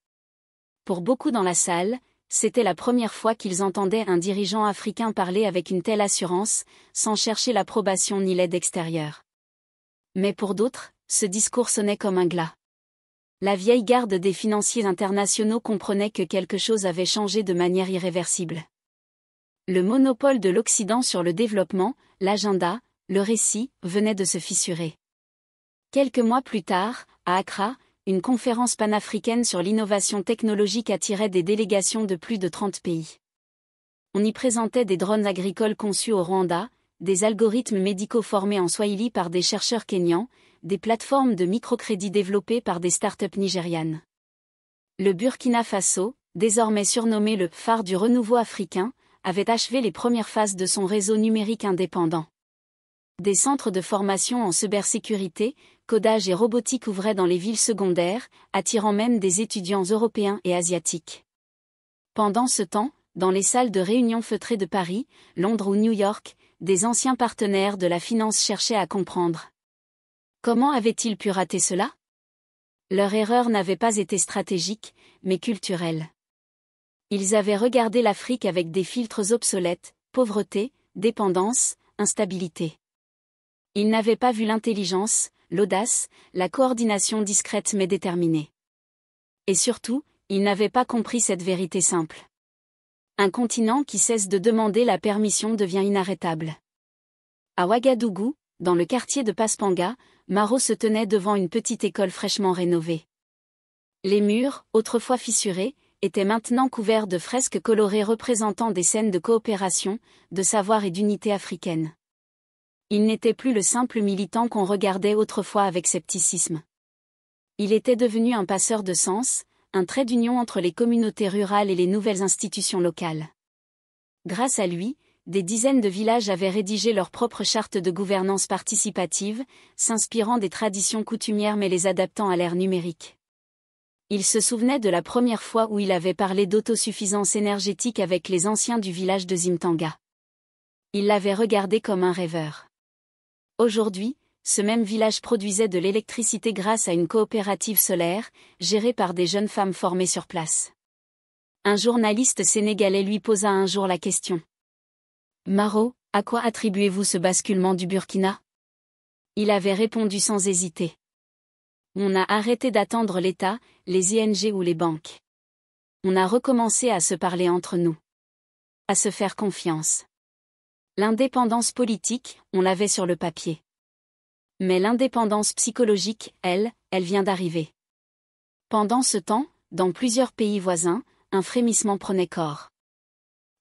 Pour beaucoup dans la salle, c'était la première fois qu'ils entendaient un dirigeant africain parler avec une telle assurance, sans chercher l'approbation ni l'aide extérieure. Mais pour d'autres, ce discours sonnait comme un glas. La vieille garde des financiers internationaux comprenait que quelque chose avait changé de manière irréversible. Le monopole de l'Occident sur le développement, l'agenda, le récit, venait de se fissurer. Quelques mois plus tard, à Accra, une conférence panafricaine sur l'innovation technologique attirait des délégations de plus de 30 pays. On y présentait des drones agricoles conçus au Rwanda, des algorithmes médicaux formés en Swahili par des chercheurs kényans, des plateformes de microcrédit développées par des startups nigérianes. Le Burkina Faso, désormais surnommé le « phare du renouveau africain », avait achevé les premières phases de son réseau numérique indépendant. Des centres de formation en cybersécurité, codage et robotique ouvraient dans les villes secondaires, attirant même des étudiants européens et asiatiques. Pendant ce temps, dans les salles de réunion feutrées de Paris, Londres ou New York, des anciens partenaires de la finance cherchaient à comprendre. Comment avaient-ils pu rater cela? Leur erreur n'avait pas été stratégique, mais culturelle. Ils avaient regardé l'Afrique avec des filtres obsolètes, pauvreté, dépendance, instabilité. Ils n'avaient pas vu l'intelligence, l'audace, la coordination discrète mais déterminée. Et surtout, ils n'avaient pas compris cette vérité simple. Un continent qui cesse de demander la permission devient inarrêtable. À Ouagadougou, dans le quartier de Paspanga, Marot se tenait devant une petite école fraîchement rénovée. Les murs, autrefois fissurés, étaient maintenant couverts de fresques colorées représentant des scènes de coopération, de savoir et d'unité africaine. Il n'était plus le simple militant qu'on regardait autrefois avec scepticisme. Il était devenu un passeur de sens, un trait d'union entre les communautés rurales et les nouvelles institutions locales. Grâce à lui, des dizaines de villages avaient rédigé leur propre charte de gouvernance participative, s'inspirant des traditions coutumières mais les adaptant à l'ère numérique. Il se souvenait de la première fois où il avait parlé d'autosuffisance énergétique avec les anciens du village de Zimtanga. Il l'avait regardé comme un rêveur. Aujourd'hui, ce même village produisait de l'électricité grâce à une coopérative solaire, gérée par des jeunes femmes formées sur place. Un journaliste sénégalais lui posa un jour la question. Maro, à quoi attribuez-vous ce basculement du Burkina? Il avait répondu sans hésiter. On a arrêté d'attendre l'État, les ING ou les banques. On a recommencé à se parler entre nous. À se faire confiance. L'indépendance politique, on l'avait sur le papier. Mais l'indépendance psychologique, elle vient d'arriver. Pendant ce temps, dans plusieurs pays voisins, un frémissement prenait corps.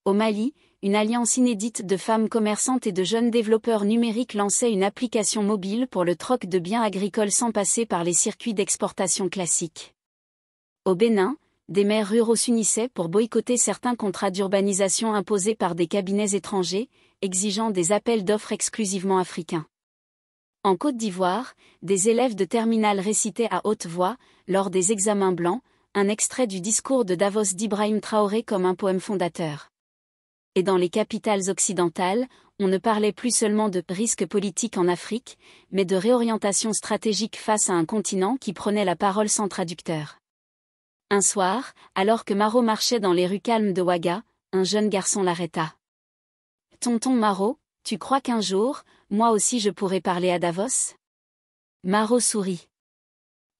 Au Mali, une alliance inédite de femmes commerçantes et de jeunes développeurs numériques lançait une application mobile pour le troc de biens agricoles sans passer par les circuits d'exportation classiques. Au Bénin, des maires ruraux s'unissaient pour boycotter certains contrats d'urbanisation imposés par des cabinets étrangers, exigeant des appels d'offres exclusivement africains. En Côte d'Ivoire, des élèves de terminale récitaient à haute voix, lors des examens blancs, un extrait du discours de Davos d'Ibrahim Traoré comme un poème fondateur. Et dans les capitales occidentales, on ne parlait plus seulement de risques politiques en Afrique, mais de réorientation stratégique face à un continent qui prenait la parole sans traducteur. Un soir, alors que Maro marchait dans les rues calmes de Ouaga, un jeune garçon l'arrêta. « Tonton Maro, tu crois qu'un jour, moi aussi je pourrai parler à Davos ?» Maro sourit.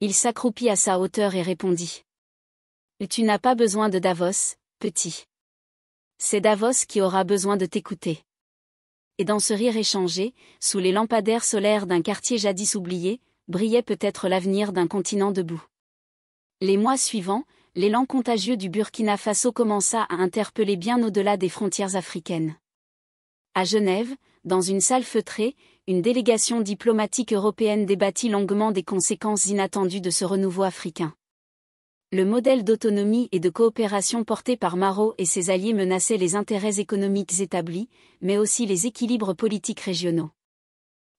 Il s'accroupit à sa hauteur et répondit. « Tu n'as pas besoin de Davos, petit. C'est Davos qui aura besoin de t'écouter. » Et dans ce rire échangé, sous les lampadaires solaires d'un quartier jadis oublié, brillait peut-être l'avenir d'un continent debout. Les mois suivants, l'élan contagieux du Burkina Faso commença à interpeller bien au-delà des frontières africaines. À Genève, dans une salle feutrée, une délégation diplomatique européenne débattit longuement des conséquences inattendues de ce renouveau africain. Le modèle d'autonomie et de coopération porté par Maro et ses alliés menaçait les intérêts économiques établis, mais aussi les équilibres politiques régionaux.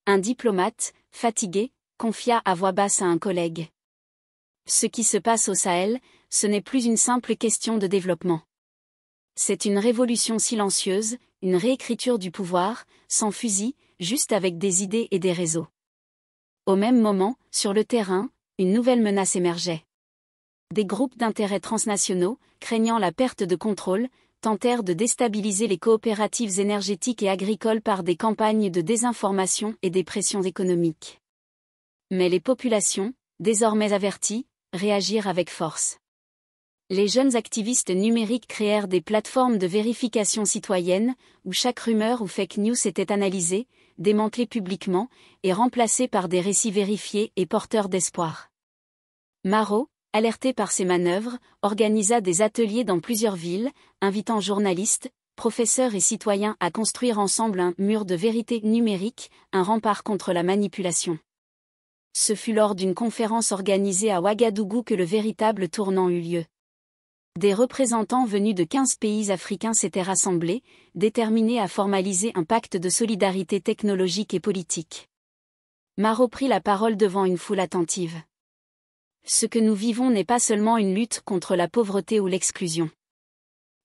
Un diplomate, fatigué, confia à voix basse à un collègue. Ce qui se passe au Sahel, ce n'est plus une simple question de développement. C'est une révolution silencieuse, une réécriture du pouvoir, sans fusil, juste avec des idées et des réseaux. Au même moment, sur le terrain, une nouvelle menace émergeait. Des groupes d'intérêts transnationaux, craignant la perte de contrôle, tentèrent de déstabiliser les coopératives énergétiques et agricoles par des campagnes de désinformation et des pressions économiques. Mais les populations, désormais averties, réagirent avec force. Les jeunes activistes numériques créèrent des plateformes de vérification citoyenne, où chaque rumeur ou fake news était analysée, démantelée publiquement, et remplacée par des récits vérifiés et porteurs d'espoir. Maro, alerté par ces manœuvres, organisa des ateliers dans plusieurs villes, invitant journalistes, professeurs et citoyens à construire ensemble un mur de vérité numérique, un rempart contre la manipulation. Ce fut lors d'une conférence organisée à Ouagadougou que le véritable tournant eut lieu. Des représentants venus de 15 pays africains s'étaient rassemblés, déterminés à formaliser un pacte de solidarité technologique et politique. Maro prit la parole devant une foule attentive. Ce que nous vivons n'est pas seulement une lutte contre la pauvreté ou l'exclusion.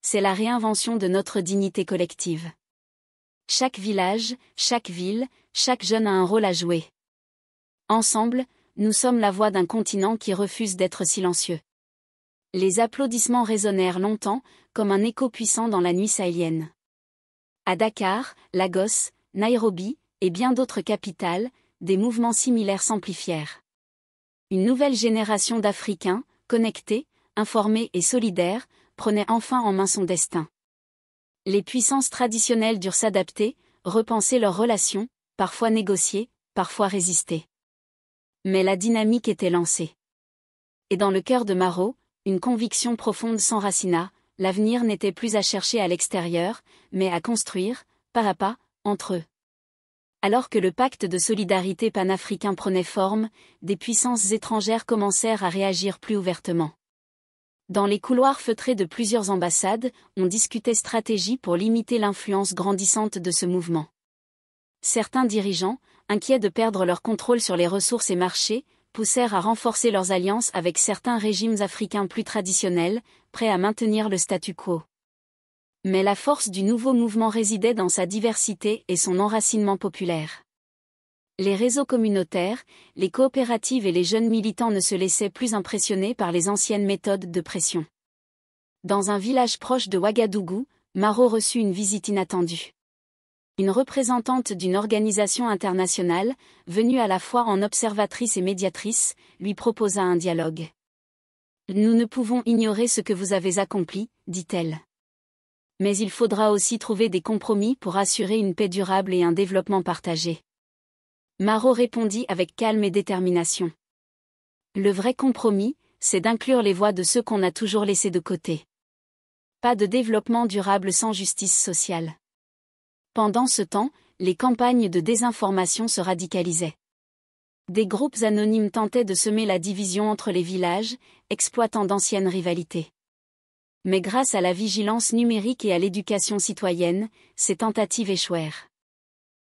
C'est la réinvention de notre dignité collective. Chaque village, chaque ville, chaque jeune a un rôle à jouer. Ensemble, nous sommes la voix d'un continent qui refuse d'être silencieux. Les applaudissements résonnèrent longtemps, comme un écho puissant dans la nuit sahélienne. À Dakar, Lagos, Nairobi, et bien d'autres capitales, des mouvements similaires s'amplifièrent. Une nouvelle génération d'Africains, connectés, informés et solidaires, prenait enfin en main son destin. Les puissances traditionnelles durent s'adapter, repenser leurs relations, parfois négocier, parfois résister. Mais la dynamique était lancée. Et dans le cœur de Maro, une conviction profonde s'enracina, l'avenir n'était plus à chercher à l'extérieur, mais à construire, pas à pas, entre eux. Alors que le pacte de solidarité panafricain prenait forme, des puissances étrangères commencèrent à réagir plus ouvertement. Dans les couloirs feutrés de plusieurs ambassades, on discutait stratégie pour limiter l'influence grandissante de ce mouvement. Certains dirigeants, inquiets de perdre leur contrôle sur les ressources et marchés, poussèrent à renforcer leurs alliances avec certains régimes africains plus traditionnels, prêts à maintenir le statu quo. Mais la force du nouveau mouvement résidait dans sa diversité et son enracinement populaire. Les réseaux communautaires, les coopératives et les jeunes militants ne se laissaient plus impressionner par les anciennes méthodes de pression. Dans un village proche de Ouagadougou, Maro reçut une visite inattendue. Une représentante d'une organisation internationale, venue à la fois en observatrice et médiatrice, lui proposa un dialogue. « Nous ne pouvons ignorer ce que vous avez accompli, dit-elle. Mais il faudra aussi trouver des compromis pour assurer une paix durable et un développement partagé. » Maro répondit avec calme et détermination. « Le vrai compromis, c'est d'inclure les voix de ceux qu'on a toujours laissés de côté. Pas de développement durable sans justice sociale. » Pendant ce temps, les campagnes de désinformation se radicalisaient. Des groupes anonymes tentaient de semer la division entre les villages, exploitant d'anciennes rivalités. Mais grâce à la vigilance numérique et à l'éducation citoyenne, ces tentatives échouèrent.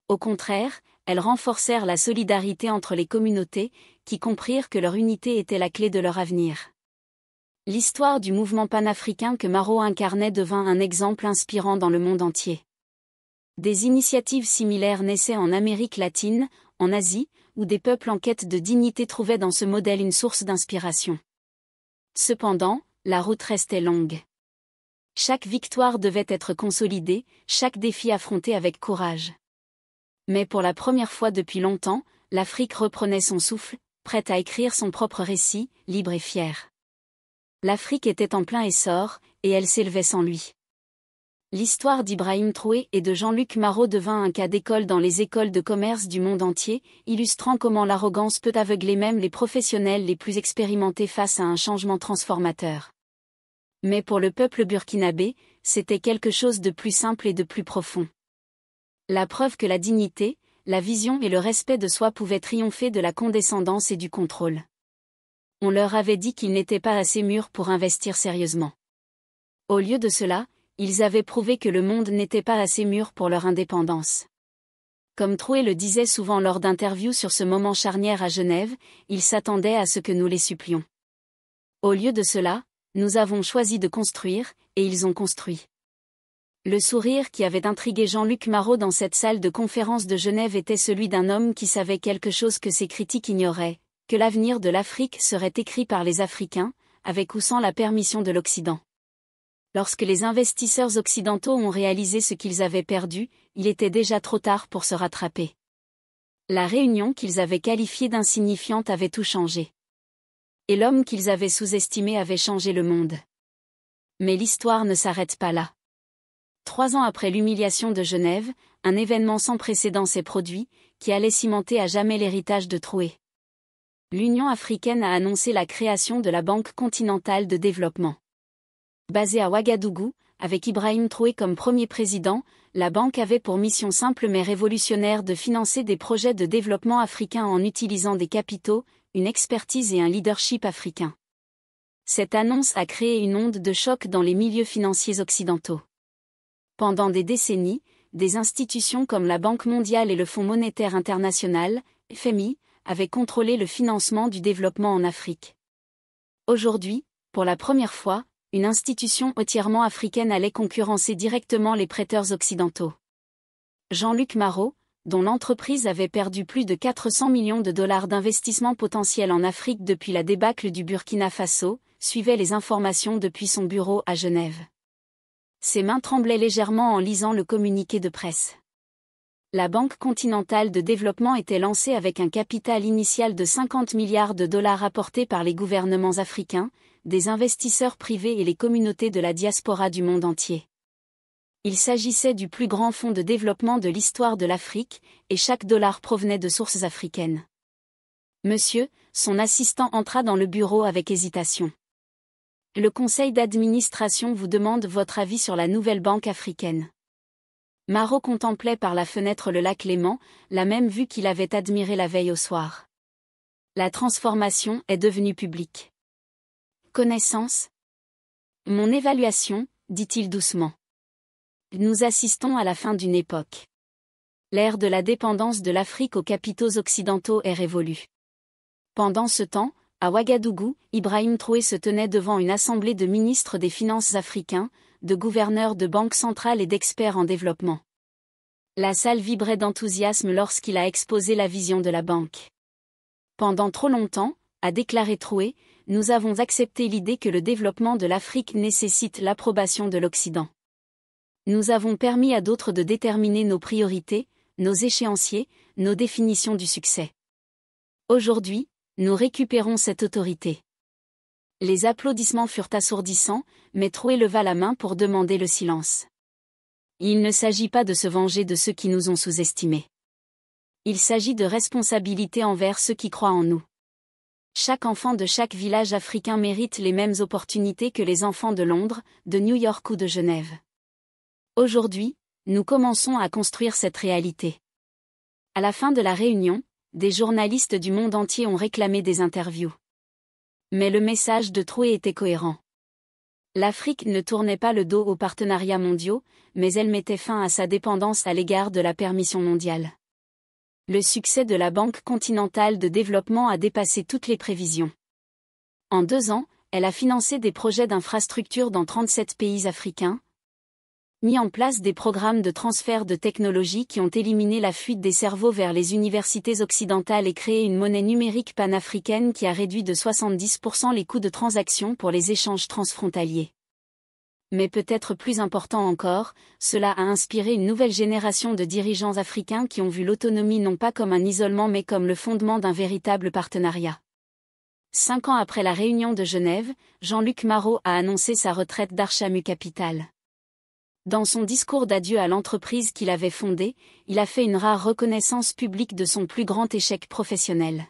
Au contraire, elles renforcèrent la solidarité entre les communautés, qui comprirent que leur unité était la clé de leur avenir. L'histoire du mouvement panafricain que Maro incarnait devint un exemple inspirant dans le monde entier. Des initiatives similaires naissaient en Amérique latine, en Asie, où des peuples en quête de dignité trouvaient dans ce modèle une source d'inspiration. Cependant, la route restait longue. Chaque victoire devait être consolidée, chaque défi affronté avec courage. Mais pour la première fois depuis longtemps, l'Afrique reprenait son souffle, prête à écrire son propre récit, libre et fier. L'Afrique était en plein essor, et elle s'élevait sans lui. L'histoire d'Ibrahim Traoré et de Jean-Luc Maro devint un cas d'école dans les écoles de commerce du monde entier, illustrant comment l'arrogance peut aveugler même les professionnels les plus expérimentés face à un changement transformateur. Mais pour le peuple burkinabé, c'était quelque chose de plus simple et de plus profond. La preuve que la dignité, la vision et le respect de soi pouvaient triompher de la condescendance et du contrôle. On leur avait dit qu'ils n'étaient pas assez mûrs pour investir sérieusement. Au lieu de cela, ils avaient prouvé que le monde n'était pas assez mûr pour leur indépendance. Comme Traoré le disait souvent lors d'interviews sur ce moment charnière à Genève, ils s'attendaient à ce que nous les supplions. Au lieu de cela, nous avons choisi de construire, et ils ont construit. Le sourire qui avait intrigué Jean-Luc Maro dans cette salle de conférence de Genève était celui d'un homme qui savait quelque chose que ses critiques ignoraient, que l'avenir de l'Afrique serait écrit par les Africains, avec ou sans la permission de l'Occident. Lorsque les investisseurs occidentaux ont réalisé ce qu'ils avaient perdu, il était déjà trop tard pour se rattraper. La réunion qu'ils avaient qualifiée d'insignifiante avait tout changé. Et l'homme qu'ils avaient sous-estimé avait changé le monde. Mais l'histoire ne s'arrête pas là. 3 ans après l'humiliation de Genève, un événement sans précédent s'est produit, qui allait cimenter à jamais l'héritage de Traoré. L'Union africaine a annoncé la création de la Banque continentale de développement. Basée à Ouagadougou, avec Ibrahim Traoré comme premier président, la banque avait pour mission simple mais révolutionnaire de financer des projets de développement africains en utilisant des capitaux, une expertise et un leadership africain. Cette annonce a créé une onde de choc dans les milieux financiers occidentaux. Pendant des décennies, des institutions comme la Banque mondiale et le Fonds monétaire international, FMI, avaient contrôlé le financement du développement en Afrique. Aujourd'hui, pour la première fois, une institution entièrement africaine allait concurrencer directement les prêteurs occidentaux. Jean-Luc Maro, dont l'entreprise avait perdu plus de 400 millions de dollars d'investissement potentiel en Afrique depuis la débâcle du Burkina Faso, suivait les informations depuis son bureau à Genève. Ses mains tremblaient légèrement en lisant le communiqué de presse. La Banque continentale de développement était lancée avec un capital initial de 50 milliards de dollars apportés par les gouvernements africains, des investisseurs privés et les communautés de la diaspora du monde entier. Il s'agissait du plus grand fonds de développement de l'histoire de l'Afrique, et chaque dollar provenait de sources africaines. Monsieur, son assistant entra dans le bureau avec hésitation. Le conseil d'administration vous demande votre avis sur la nouvelle banque africaine. Maro contemplait par la fenêtre le lac Léman, la même vue qu'il avait admirée la veille au soir. La transformation est devenue publique. Connaissance ? Mon évaluation, dit-il doucement. Nous assistons à la fin d'une époque. L'ère de la dépendance de l'Afrique aux capitaux occidentaux est révolue. Pendant ce temps, à Ouagadougou, Ibrahim Traoré se tenait devant une assemblée de ministres des Finances africains, de gouverneurs de banques centrales et d'experts en développement. La salle vibrait d'enthousiasme lorsqu'il a exposé la vision de la banque. Pendant trop longtemps, a déclaré Troué, nous avons accepté l'idée que le développement de l'Afrique nécessite l'approbation de l'Occident. Nous avons permis à d'autres de déterminer nos priorités, nos échéanciers, nos définitions du succès. Aujourd'hui, nous récupérons cette autorité. Les applaudissements furent assourdissants, mais Troué leva la main pour demander le silence. Il ne s'agit pas de se venger de ceux qui nous ont sous-estimés. Il s'agit de responsabilité envers ceux qui croient en nous. Chaque enfant de chaque village africain mérite les mêmes opportunités que les enfants de Londres, de New York ou de Genève. Aujourd'hui, nous commençons à construire cette réalité. À la fin de la réunion, des journalistes du monde entier ont réclamé des interviews. Mais le message de Troué était cohérent. L'Afrique ne tournait pas le dos aux partenariats mondiaux, mais elle mettait fin à sa dépendance à l'égard de la permission mondiale. Le succès de la Banque continentale de développement a dépassé toutes les prévisions. En 2 ans, elle a financé des projets d'infrastructures dans 37 pays africains, mis en place des programmes de transfert de technologies qui ont éliminé la fuite des cerveaux vers les universités occidentales et créé une monnaie numérique panafricaine qui a réduit de 70% les coûts de transaction pour les échanges transfrontaliers. Mais peut-être plus important encore, cela a inspiré une nouvelle génération de dirigeants africains qui ont vu l'autonomie non pas comme un isolement mais comme le fondement d'un véritable partenariat. 5 ans après la réunion de Genève, Jean-Luc Marot a annoncé sa retraite d'Archamu Capital. Dans son discours d'adieu à l'entreprise qu'il avait fondée, il a fait une rare reconnaissance publique de son plus grand échec professionnel.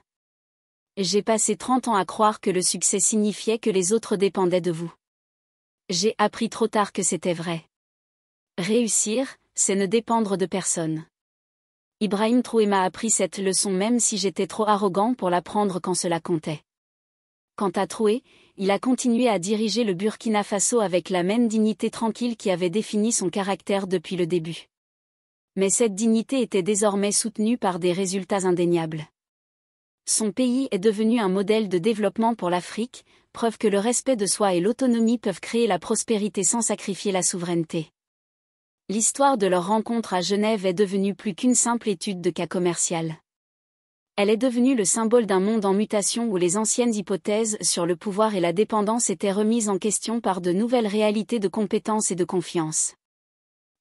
J'ai passé 30 ans à croire que le succès signifiait que les autres dépendaient de vous. J'ai appris trop tard que c'était vrai. Réussir, c'est ne dépendre de personne. Ibrahim Troué m'a appris cette leçon même si j'étais trop arrogant pour l'apprendre quand cela comptait. Quant à Troué, il a continué à diriger le Burkina Faso avec la même dignité tranquille qui avait défini son caractère depuis le début. Mais cette dignité était désormais soutenue par des résultats indéniables. Son pays est devenu un modèle de développement pour l'Afrique, preuve que le respect de soi et l'autonomie peuvent créer la prospérité sans sacrifier la souveraineté. L'histoire de leur rencontre à Genève est devenue plus qu'une simple étude de cas commercial. Elle est devenue le symbole d'un monde en mutation où les anciennes hypothèses sur le pouvoir et la dépendance étaient remises en question par de nouvelles réalités de compétence et de confiance.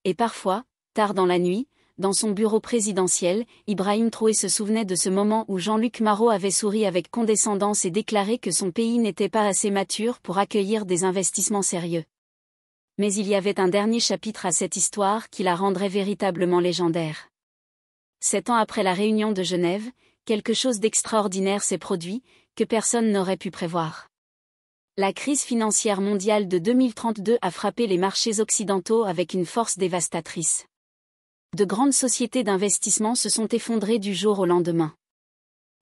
Et parfois, tard dans la nuit, dans son bureau présidentiel, Ibrahim Troué se souvenait de ce moment où Jean-Luc Marot avait souri avec condescendance et déclaré que son pays n'était pas assez mature pour accueillir des investissements sérieux. Mais il y avait un dernier chapitre à cette histoire qui la rendrait véritablement légendaire. 7 ans après la réunion de Genève, quelque chose d'extraordinaire s'est produit, que personne n'aurait pu prévoir. La crise financière mondiale de 2032 a frappé les marchés occidentaux avec une force dévastatrice. De grandes sociétés d'investissement se sont effondrées du jour au lendemain.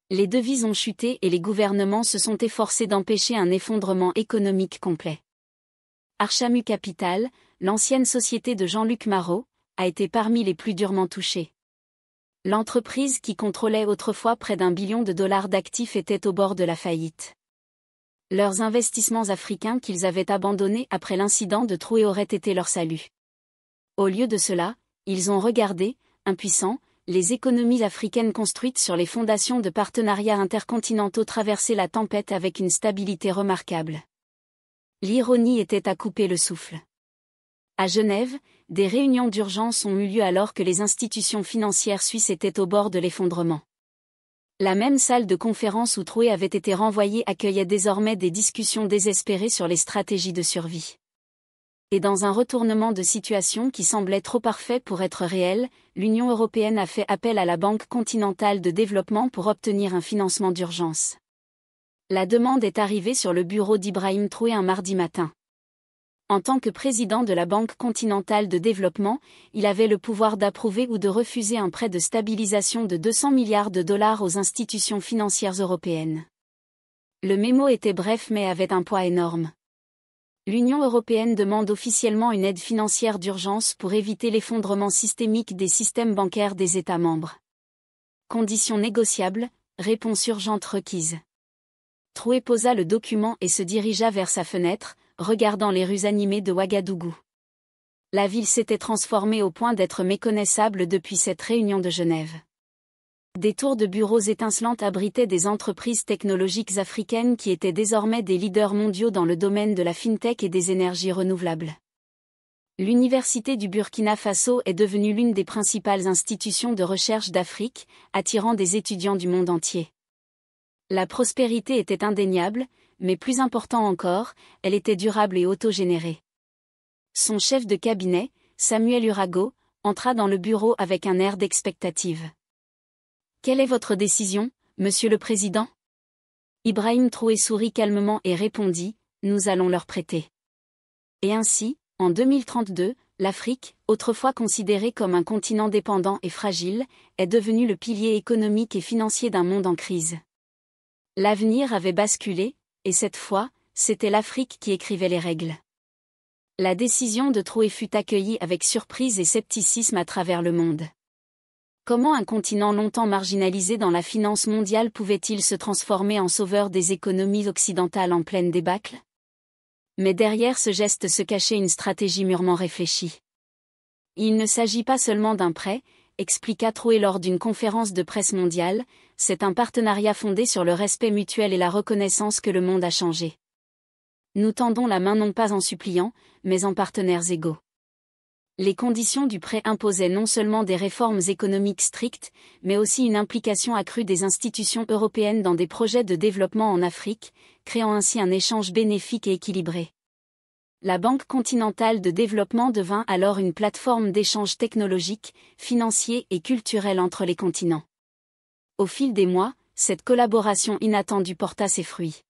Les devises ont chuté et les gouvernements se sont efforcés d'empêcher un effondrement économique complet. Archamu Capital, l'ancienne société de Jean-Luc Marot, a été parmi les plus durement touchées. L'entreprise qui contrôlait autrefois près d'1 billion de dollars d'actifs était au bord de la faillite. Leurs investissements africains qu'ils avaient abandonnés après l'incident de Troué auraient été leur salut. Au lieu de cela, ils ont regardé, impuissants, les économies africaines construites sur les fondations de partenariats intercontinentaux traverser la tempête avec une stabilité remarquable. L'ironie était à couper le souffle. À Genève, des réunions d'urgence ont eu lieu alors que les institutions financières suisses étaient au bord de l'effondrement. La même salle de conférence où Troué avait été renvoyé accueillait désormais des discussions désespérées sur les stratégies de survie. Et dans un retournement de situation qui semblait trop parfait pour être réel, l'Union européenne a fait appel à la Banque continentale de développement pour obtenir un financement d'urgence. La demande est arrivée sur le bureau d'Ibrahim Troué un mardi matin. En tant que président de la Banque continentale de développement, il avait le pouvoir d'approuver ou de refuser un prêt de stabilisation de 200 milliards de dollars aux institutions financières européennes. Le mémo était bref mais avait un poids énorme. L'Union européenne demande officiellement une aide financière d'urgence pour éviter l'effondrement systémique des systèmes bancaires des États membres. Conditions négociables, réponse urgente requise. Troué posa le document et se dirigea vers sa fenêtre, regardant les rues animées de Ouagadougou. La ville s'était transformée au point d'être méconnaissable depuis cette réunion de Genève. Des tours de bureaux étincelantes abritaient des entreprises technologiques africaines qui étaient désormais des leaders mondiaux dans le domaine de la fintech et des énergies renouvelables. L'Université du Burkina Faso est devenue l'une des principales institutions de recherche d'Afrique, attirant des étudiants du monde entier. La prospérité était indéniable, mais plus important encore, elle était durable et autogénérée. Son chef de cabinet, Samuel Urago, entra dans le bureau avec un air d'expectative. « Quelle est votre décision, Monsieur le Président ?» Ibrahim Traoré sourit calmement et répondit, « Nous allons leur prêter. » Et ainsi, en 2032, l'Afrique, autrefois considérée comme un continent dépendant et fragile, est devenue le pilier économique et financier d'un monde en crise. L'avenir avait basculé, et cette fois, c'était l'Afrique qui écrivait les règles. La décision de Traoré fut accueillie avec surprise et scepticisme à travers le monde. Comment un continent longtemps marginalisé dans la finance mondiale pouvait-il se transformer en sauveur des économies occidentales en pleine débâcle ? Mais derrière ce geste se cachait une stratégie mûrement réfléchie. Il ne s'agit pas seulement d'un prêt, expliqua Traoré lors d'une conférence de presse mondiale, c'est un partenariat fondé sur le respect mutuel et la reconnaissance que le monde a changé. Nous tendons la main non pas en suppliants, mais en partenaires égaux. Les conditions du prêt imposaient non seulement des réformes économiques strictes, mais aussi une implication accrue des institutions européennes dans des projets de développement en Afrique, créant ainsi un échange bénéfique et équilibré. La Banque continentale de développement devint alors une plateforme d'échange technologique, financier et culturel entre les continents. Au fil des mois, cette collaboration inattendue porta ses fruits.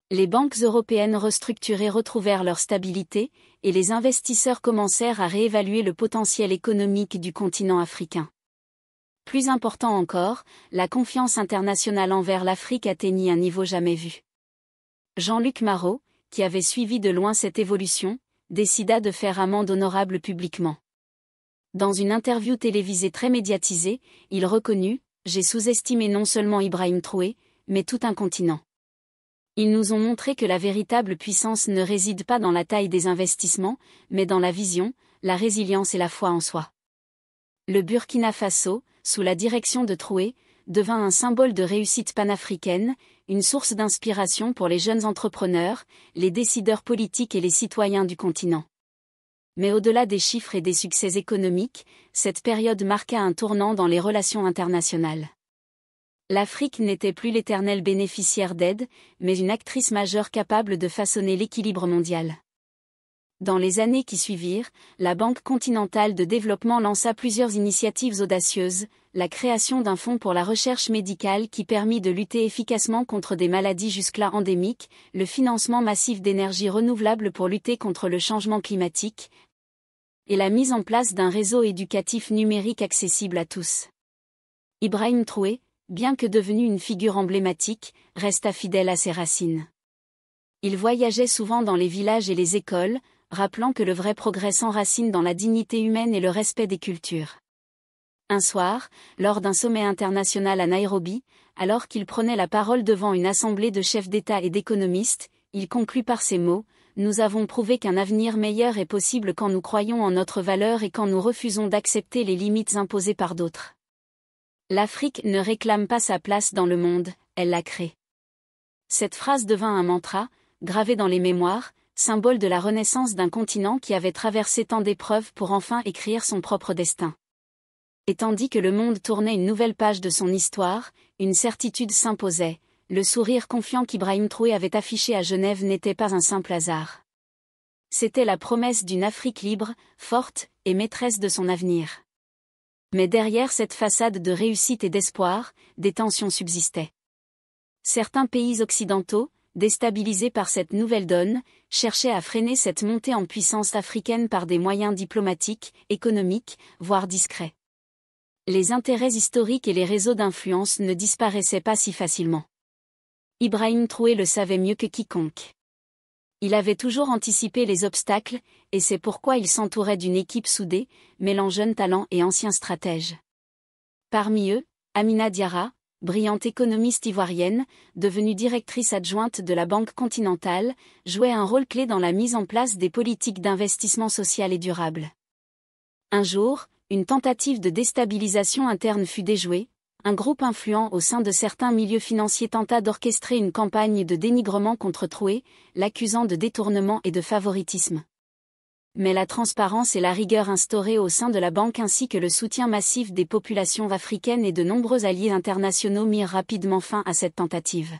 Les banques européennes restructurées retrouvèrent leur stabilité, et les investisseurs commencèrent à réévaluer le potentiel économique du continent africain. Plus important encore, la confiance internationale envers l'Afrique atteignit un niveau jamais vu. Jean-Luc Marot, qui avait suivi de loin cette évolution, décida de faire amende honorable publiquement. Dans une interview télévisée très médiatisée, il reconnut « J'ai sous-estimé non seulement Ibrahim Traoré, mais tout un continent. Ils nous ont montré que la véritable puissance ne réside pas dans la taille des investissements, mais dans la vision, la résilience et la foi en soi. » Le Burkina Faso, sous la direction de Traoré, devint un symbole de réussite panafricaine, une source d'inspiration pour les jeunes entrepreneurs, les décideurs politiques et les citoyens du continent. Mais au-delà des chiffres et des succès économiques, cette période marqua un tournant dans les relations internationales. L'Afrique n'était plus l'éternelle bénéficiaire d'aide, mais une actrice majeure capable de façonner l'équilibre mondial. Dans les années qui suivirent, la Banque continentale de développement lança plusieurs initiatives audacieuses, la création d'un fonds pour la recherche médicale qui permit de lutter efficacement contre des maladies jusque-là endémiques, le financement massif d'énergies renouvelables pour lutter contre le changement climatique, et la mise en place d'un réseau éducatif numérique accessible à tous. Ibrahim Traoré, bien que devenu une figure emblématique, resta fidèle à ses racines. Il voyageait souvent dans les villages et les écoles, rappelant que le vrai progrès s'enracine dans la dignité humaine et le respect des cultures. Un soir, lors d'un sommet international à Nairobi, alors qu'il prenait la parole devant une assemblée de chefs d'État et d'économistes, il conclut par ces mots : « Nous avons prouvé qu'un avenir meilleur est possible quand nous croyons en notre valeur et quand nous refusons d'accepter les limites imposées par d'autres. » L'Afrique ne réclame pas sa place dans le monde, elle la crée. Cette phrase devint un mantra, gravé dans les mémoires, symbole de la renaissance d'un continent qui avait traversé tant d'épreuves pour enfin écrire son propre destin. Et tandis que le monde tournait une nouvelle page de son histoire, une certitude s'imposait, le sourire confiant qu'Ibrahim Traoré avait affiché à Genève n'était pas un simple hasard. C'était la promesse d'une Afrique libre, forte, et maîtresse de son avenir. Mais derrière cette façade de réussite et d'espoir, des tensions subsistaient. Certains pays occidentaux, déstabilisés par cette nouvelle donne, cherchaient à freiner cette montée en puissance africaine par des moyens diplomatiques, économiques, voire discrets. Les intérêts historiques et les réseaux d'influence ne disparaissaient pas si facilement. Ibrahim Traoré le savait mieux que quiconque. Il avait toujours anticipé les obstacles, et c'est pourquoi il s'entourait d'une équipe soudée, mêlant jeunes talents et anciens stratèges. Parmi eux, Amina Diarra, brillante économiste ivoirienne, devenue directrice adjointe de la Banque continentale, jouait un rôle clé dans la mise en place des politiques d'investissement social et durable. Un jour, une tentative de déstabilisation interne fut déjouée. Un groupe influent au sein de certains milieux financiers tenta d'orchestrer une campagne de dénigrement contre Troué, l'accusant de détournement et de favoritisme. Mais la transparence et la rigueur instaurées au sein de la banque ainsi que le soutien massif des populations africaines et de nombreux alliés internationaux mirent rapidement fin à cette tentative.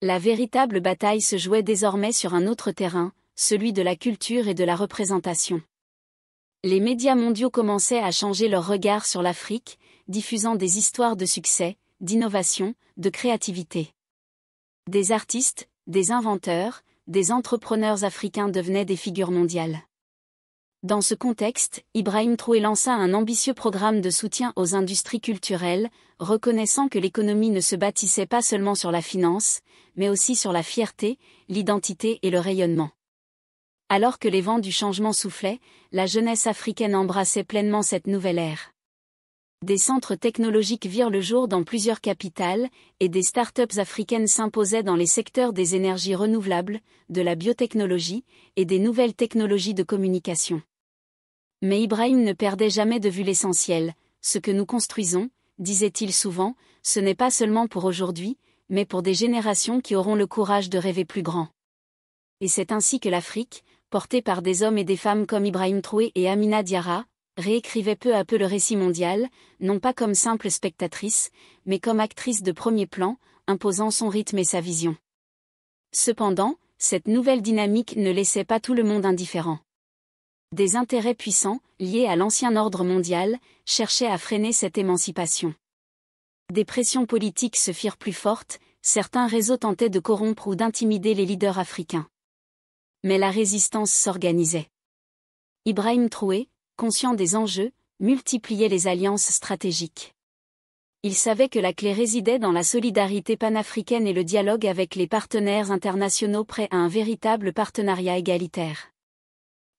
La véritable bataille se jouait désormais sur un autre terrain, celui de la culture et de la représentation. Les médias mondiaux commençaient à changer leur regard sur l'Afrique, diffusant des histoires de succès, d'innovation, de créativité. Des artistes, des inventeurs, des entrepreneurs africains devenaient des figures mondiales. Dans ce contexte, Ibrahim Troué lança un ambitieux programme de soutien aux industries culturelles, reconnaissant que l'économie ne se bâtissait pas seulement sur la finance, mais aussi sur la fierté, l'identité et le rayonnement. Alors que les vents du changement soufflaient, la jeunesse africaine embrassait pleinement cette nouvelle ère. Des centres technologiques virent le jour dans plusieurs capitales, et des start-up africaines s'imposaient dans les secteurs des énergies renouvelables, de la biotechnologie, et des nouvelles technologies de communication. Mais Ibrahim ne perdait jamais de vue l'essentiel. Ce que nous construisons, disait-il souvent, ce n'est pas seulement pour aujourd'hui, mais pour des générations qui auront le courage de rêver plus grand. Et c'est ainsi que l'Afrique, portée par des hommes et des femmes comme Ibrahim Troué et Amina Diarra, réécrivait peu à peu le récit mondial, non pas comme simple spectatrice, mais comme actrice de premier plan, imposant son rythme et sa vision. Cependant, cette nouvelle dynamique ne laissait pas tout le monde indifférent. Des intérêts puissants, liés à l'ancien ordre mondial, cherchaient à freiner cette émancipation. Des pressions politiques se firent plus fortes, certains réseaux tentaient de corrompre ou d'intimider les leaders africains. Mais la résistance s'organisait. Ibrahim Troué, conscient des enjeux, multipliait les alliances stratégiques. Il savait que la clé résidait dans la solidarité panafricaine et le dialogue avec les partenaires internationaux prêts à un véritable partenariat égalitaire.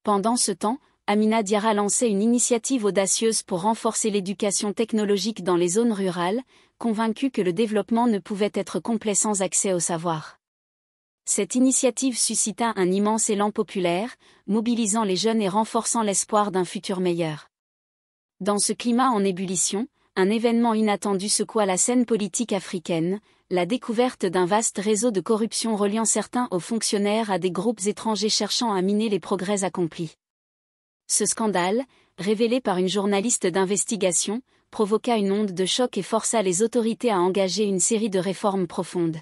Pendant ce temps, Amina Diarra lançait une initiative audacieuse pour renforcer l'éducation technologique dans les zones rurales, convaincue que le développement ne pouvait être complet sans accès au savoir. Cette initiative suscita un immense élan populaire, mobilisant les jeunes et renforçant l'espoir d'un futur meilleur. Dans ce climat en ébullition, un événement inattendu secoua la scène politique africaine, la découverte d'un vaste réseau de corruption reliant certains hauts fonctionnaires à des groupes étrangers cherchant à miner les progrès accomplis. Ce scandale, révélé par une journaliste d'investigation, provoqua une onde de choc et força les autorités à engager une série de réformes profondes.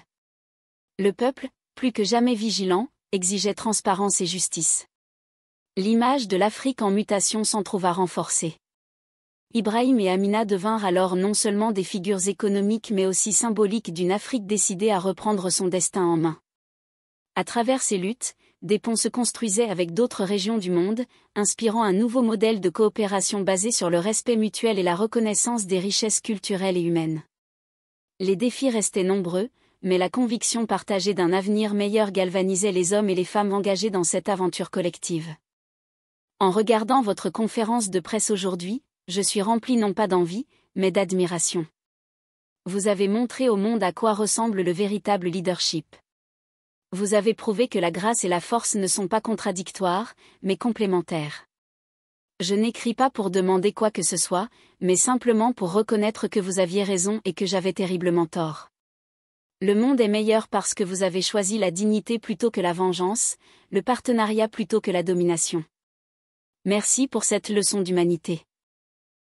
Le peuple, plus que jamais vigilant, exigeait transparence et justice. L'image de l'Afrique en mutation s'en trouva renforcée. Ibrahim et Amina devinrent alors non seulement des figures économiques mais aussi symboliques d'une Afrique décidée à reprendre son destin en main. À travers ces luttes, des ponts se construisaient avec d'autres régions du monde, inspirant un nouveau modèle de coopération basé sur le respect mutuel et la reconnaissance des richesses culturelles et humaines. Les défis restaient nombreux, mais la conviction partagée d'un avenir meilleur galvanisait les hommes et les femmes engagés dans cette aventure collective. En regardant votre conférence de presse aujourd'hui, je suis rempli non pas d'envie, mais d'admiration. Vous avez montré au monde à quoi ressemble le véritable leadership. Vous avez prouvé que la grâce et la force ne sont pas contradictoires, mais complémentaires. Je n'écris pas pour demander quoi que ce soit, mais simplement pour reconnaître que vous aviez raison et que j'avais terriblement tort. Le monde est meilleur parce que vous avez choisi la dignité plutôt que la vengeance, le partenariat plutôt que la domination. Merci pour cette leçon d'humanité.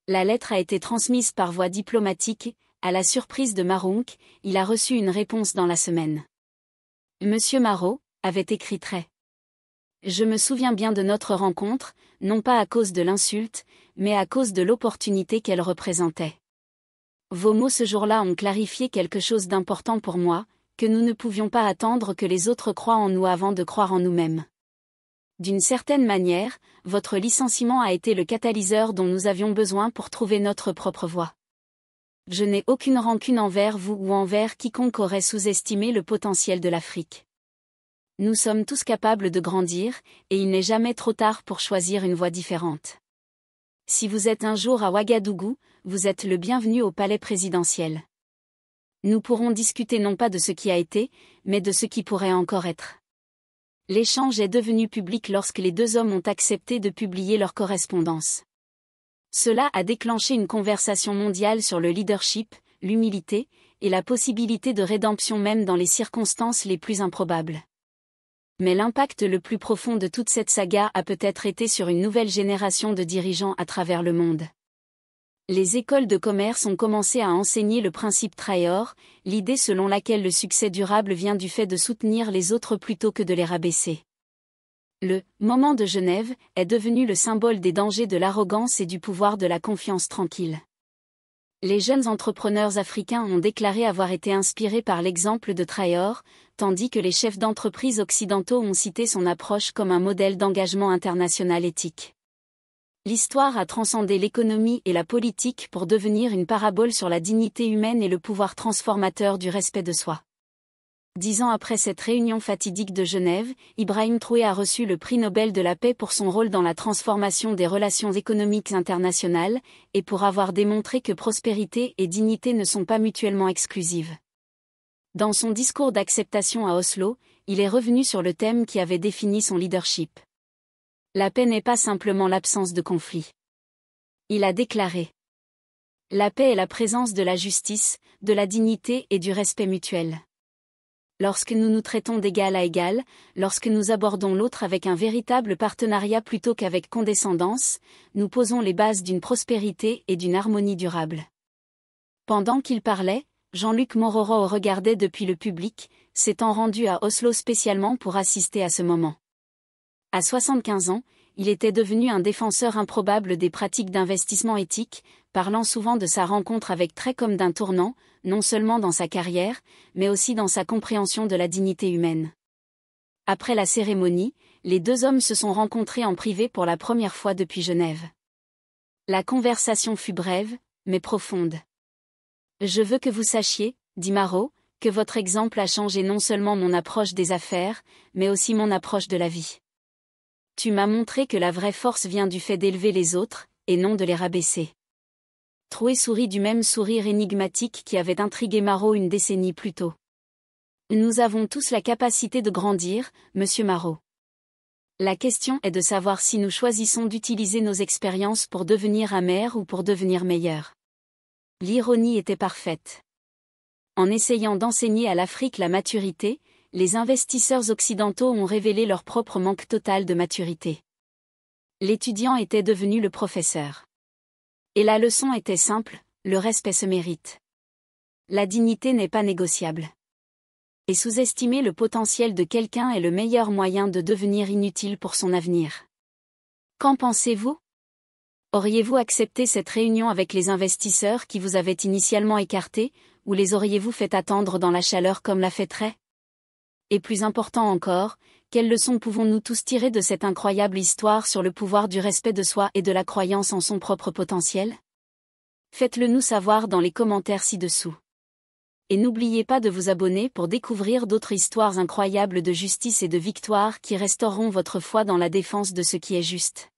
La lettre a été transmise par voie diplomatique. À la surprise de Marounk, il a reçu une réponse dans la semaine. Monsieur Marot, avait écrit très. Je me souviens bien de notre rencontre, non pas à cause de l'insulte, mais à cause de l'opportunité qu'elle représentait. Vos mots ce jour-là ont clarifié quelque chose d'important pour moi, que nous ne pouvions pas attendre que les autres croient en nous avant de croire en nous-mêmes. D'une certaine manière, votre licenciement a été le catalyseur dont nous avions besoin pour trouver notre propre voie. Je n'ai aucune rancune envers vous ou envers quiconque aurait sous-estimé le potentiel de l'Afrique. Nous sommes tous capables de grandir, et il n'est jamais trop tard pour choisir une voie différente. Si vous êtes un jour à Ouagadougou, vous êtes le bienvenu au palais présidentiel. Nous pourrons discuter non pas de ce qui a été, mais de ce qui pourrait encore être. L'échange est devenu public lorsque les deux hommes ont accepté de publier leur correspondance. Cela a déclenché une conversation mondiale sur le leadership, l'humilité, et la possibilité de rédemption même dans les circonstances les plus improbables. Mais l'impact le plus profond de toute cette saga a peut-être été sur une nouvelle génération de dirigeants à travers le monde. Les écoles de commerce ont commencé à enseigner le principe Traor, l'idée selon laquelle le succès durable vient du fait de soutenir les autres plutôt que de les rabaisser. Le « moment de Genève » est devenu le symbole des dangers de l'arrogance et du pouvoir de la confiance tranquille. Les jeunes entrepreneurs africains ont déclaré avoir été inspirés par l'exemple de Traor, tandis que les chefs d'entreprise occidentaux ont cité son approche comme un modèle d'engagement international éthique. L'histoire a transcendé l'économie et la politique pour devenir une parabole sur la dignité humaine et le pouvoir transformateur du respect de soi. 10 ans après cette réunion fatidique de Genève, Ibrahim Traoré a reçu le prix Nobel de la paix pour son rôle dans la transformation des relations économiques internationales, et pour avoir démontré que prospérité et dignité ne sont pas mutuellement exclusives. Dans son discours d'acceptation à Oslo, il est revenu sur le thème qui avait défini son leadership. La paix n'est pas simplement l'absence de conflit. Il a déclaré: la paix est la présence de la justice, de la dignité et du respect mutuel. Lorsque nous nous traitons d'égal à égal, lorsque nous abordons l'autre avec un véritable partenariat plutôt qu'avec condescendance, nous posons les bases d'une prospérité et d'une harmonie durable. Pendant qu'il parlait, Jean-Luc Mororo regardait depuis le public, s'étant rendu à Oslo spécialement pour assister à ce moment. À 75 ans, il était devenu un défenseur improbable des pratiques d'investissement éthique, parlant souvent de sa rencontre avec Traoré comme d'un tournant, non seulement dans sa carrière, mais aussi dans sa compréhension de la dignité humaine. Après la cérémonie, les deux hommes se sont rencontrés en privé pour la première fois depuis Genève. La conversation fut brève, mais profonde. « Je veux que vous sachiez, dit Maro, que votre exemple a changé non seulement mon approche des affaires, mais aussi mon approche de la vie. Tu m'as montré que la vraie force vient du fait d'élever les autres, et non de les rabaisser. » Traoré sourit du même sourire énigmatique qui avait intrigué Maro une décennie plus tôt. « Nous avons tous la capacité de grandir, monsieur Maro. La question est de savoir si nous choisissons d'utiliser nos expériences pour devenir amers ou pour devenir meilleurs. » L'ironie était parfaite. En essayant d'enseigner à l'Afrique la maturité, les investisseurs occidentaux ont révélé leur propre manque total de maturité. L'étudiant était devenu le professeur. Et la leçon était simple, le respect se mérite. La dignité n'est pas négociable. Et sous-estimer le potentiel de quelqu'un est le meilleur moyen de devenir inutile pour son avenir. Qu'en pensez-vous ? Auriez-vous accepté cette réunion avec les investisseurs qui vous avaient initialement écarté, ou les auriez-vous fait attendre dans la chaleur comme l'a fait Traoré ? Et plus important encore, quelles leçons pouvons-nous tous tirer de cette incroyable histoire sur le pouvoir du respect de soi et de la croyance en son propre potentiel ? Faites-le nous savoir dans les commentaires ci-dessous. Et n'oubliez pas de vous abonner pour découvrir d'autres histoires incroyables de justice et de victoire qui restaureront votre foi dans la défense de ce qui est juste.